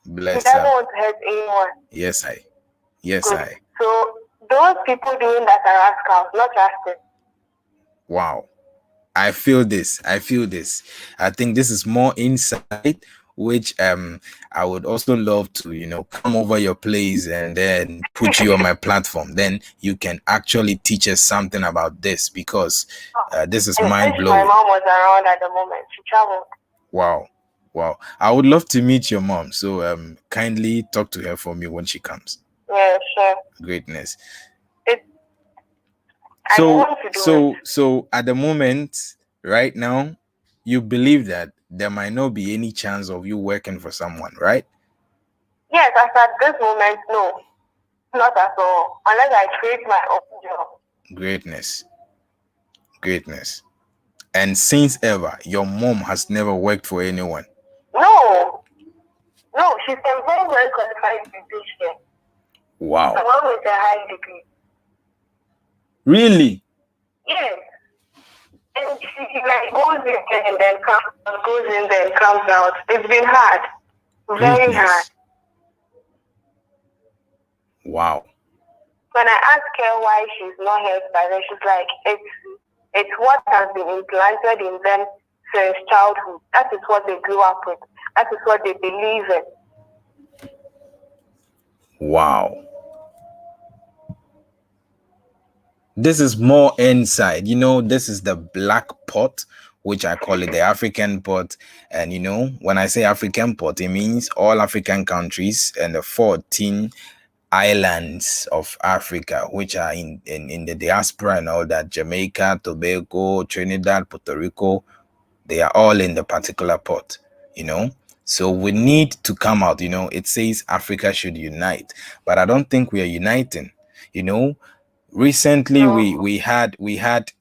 Speaker 1: Bless
Speaker 5: he doesn't want to hurt anyone.
Speaker 1: Yes, I. Yes,
Speaker 5: Good.
Speaker 1: I.
Speaker 5: So those people doing that are rascals, not justice.
Speaker 1: Wow. I feel this. I think this is more insight, which I would also love to, you know, come over your place and then put you on my platform. Then you can actually teach us something about this, because this is mind blowing.
Speaker 5: My mom was around at the moment. She traveled.
Speaker 1: Wow. I would love to meet your mom. So kindly talk to her for me when she comes.
Speaker 5: Yeah, sure.
Speaker 1: Greatness. So at the moment, right now, you believe that there might not be any chance of you working for someone, right?
Speaker 5: Yes, as at this moment, no. Not at all. Unless I create my own job.
Speaker 1: Greatness. And since ever, your mom has never worked for anyone?
Speaker 5: No, she's a very well qualified physician.
Speaker 1: Wow.
Speaker 5: The one with a high degree.
Speaker 1: Really?
Speaker 5: Yes. And she like goes in and then comes out, goes in then comes out. It's been hard. Very hard.
Speaker 1: Wow.
Speaker 5: When I ask her why she's not helped by them, she's like, it's what has been implanted in them since childhood. That is what they grew up with. That is what they believe in.
Speaker 1: Wow. This is more inside, you know. This is the black pot, which I call it the African pot. And you know, when I say African pot, it means all African countries and the 14 islands of Africa, which are in the diaspora and all that. Jamaica, Tobago, Trinidad, Puerto Rico, they are all in the particular pot, you know. So we need to come out, you know. It says Africa should unite, but I don't think we are uniting, you know. Recently, we had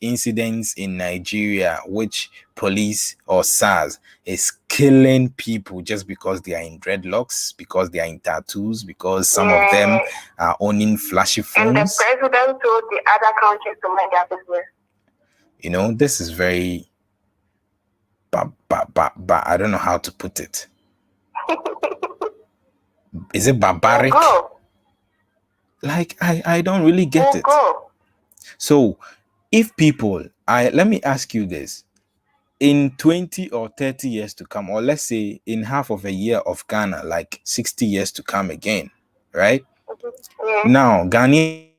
Speaker 1: incidents in Nigeria, which police or SARS is killing people just because they are in dreadlocks, because they are in tattoos, because some of them are owning flashy phones.
Speaker 5: And the president told the other countries to mind their business.
Speaker 1: You know, this is very, I don't know how to put it. Is it barbaric? Like, I don't really get it. So if people, let me ask you this, in 20 or 30 years to come, or let's say in half of a year of Ghana, like 60 years to come again, right? Now, Ghanaians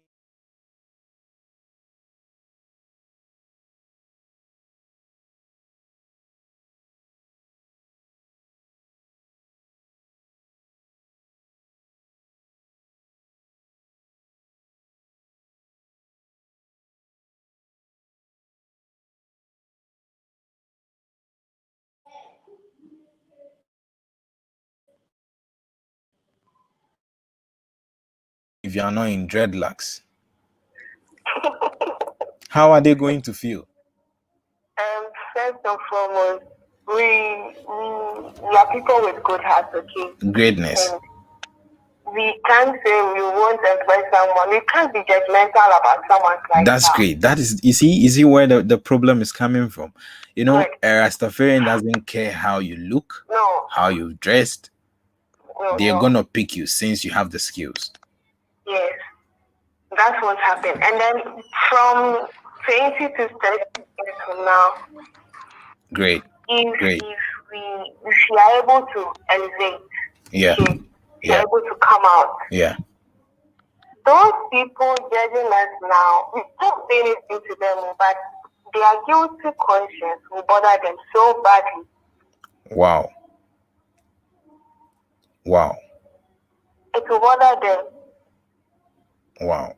Speaker 1: if you are not in dreadlocks, how are they going to feel?
Speaker 5: First and foremost, we are people with good hearts, okay?
Speaker 1: Greatness.
Speaker 5: And we can't say we won't employ someone. We can't be judgmental about someone's lifestyle.
Speaker 1: That's great. That is, you see where the problem is coming from. You know, a Rastafarian doesn't care how you look, how you've dressed. they're gonna pick you since you have the skills.
Speaker 5: Yes, that's what happened. And then from 20 to 30 years from now,
Speaker 1: Great.
Speaker 5: if
Speaker 1: Great.
Speaker 5: we are able to elevate,
Speaker 1: Yeah.
Speaker 5: we
Speaker 1: Yeah.
Speaker 5: are able to come out.
Speaker 1: Yeah.
Speaker 5: Those people judging us now, we don't say anything to them, but their guilty conscience will bother them so badly.
Speaker 1: Wow. Wow.
Speaker 5: It will bother them.
Speaker 1: Wow.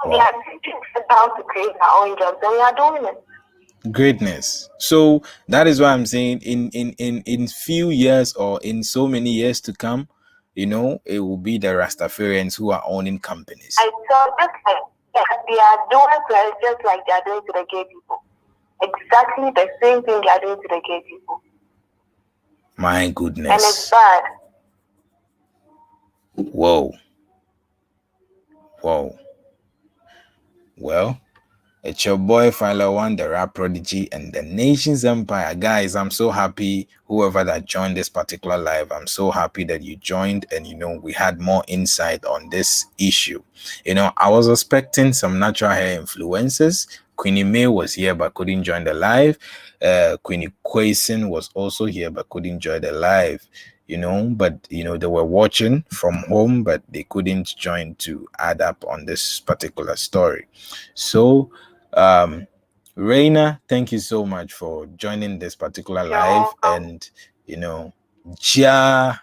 Speaker 5: We are teaching how to create our own jobs, and we are doing it.
Speaker 1: Greatness. So that is why I'm saying in few years or in so many years to come, you know, it will be the Rastafarians who are owning companies.
Speaker 5: I saw just like they are doing to us just like they are doing to the gay people. Exactly the same thing they are doing to the gay people.
Speaker 1: My goodness.
Speaker 5: And it's bad.
Speaker 1: Whoa. Whoa. Well, it's your boy Phylarwahn, the rap prodigy, and the nation's empire. Guys, I'm so happy whoever that joined this particular live. I'm so happy that you joined, and you know, we had more insight on this issue. You know, I was expecting some natural hair influencers. Queenie May was here but couldn't join the live. Queenie Quason was also here but couldn't join the live. You know, but you know, they were watching from home, but they couldn't join to add up on this particular story. So Reina, thank you so much for joining this particular live. And you know, Rastafari.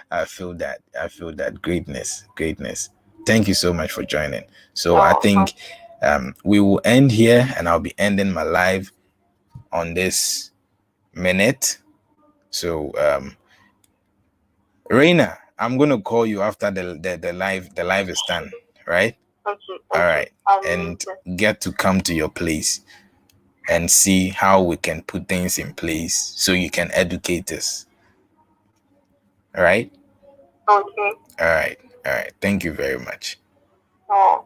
Speaker 1: I feel that greatness. Thank you so much for joining. So I think we will end here, and I'll be ending my live on this minute. So Reina, I'm gonna call you after the live is done, right?
Speaker 5: Okay.
Speaker 1: All right, and get to come to your place and see how we can put things in place so you can educate us. All right?
Speaker 5: Okay.
Speaker 1: All right. Thank you very much.
Speaker 5: Oh.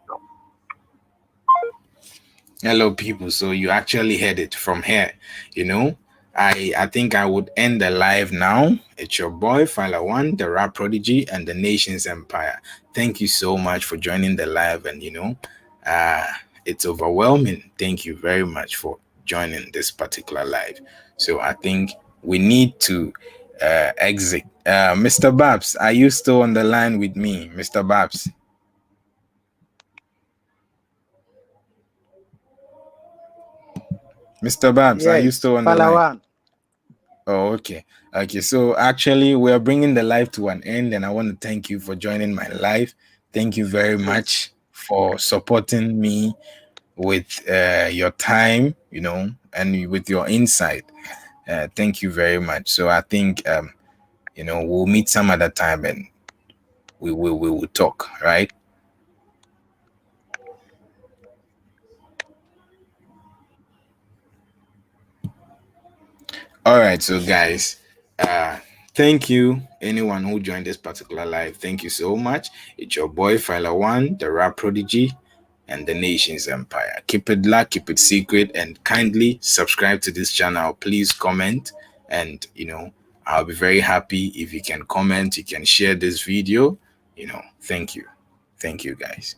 Speaker 1: Hello, people. So you actually heard it from here. You know, I think I would end the live now. It's your boy Phylarwahn, the rap prodigy, and the nation's empire. Thank you so much for joining the live, and you know, it's overwhelming. Thank you very much for joining this particular live. So I think we need to exit. Mr. Babs, are you still on the line with me, Mr. Babs? Mr. Babs, are you still on the line? Oh, okay. So actually, we are bringing the live to an end, and I want to thank you for joining my live. Thank you very much for supporting me with your time, you know, and with your insight. Thank you very much. So I think, you know, we'll meet some other time, and we will talk, right? All right, so guys, thank you anyone who joined this particular live. Thank you so much. It's your boy Phylarwahn, the rap prodigy, and the nation's empire. Keep it black, keep it secret, and kindly subscribe to this channel. Please comment, and you know, I'll be very happy if you can comment, you can share this video. You know, thank you guys.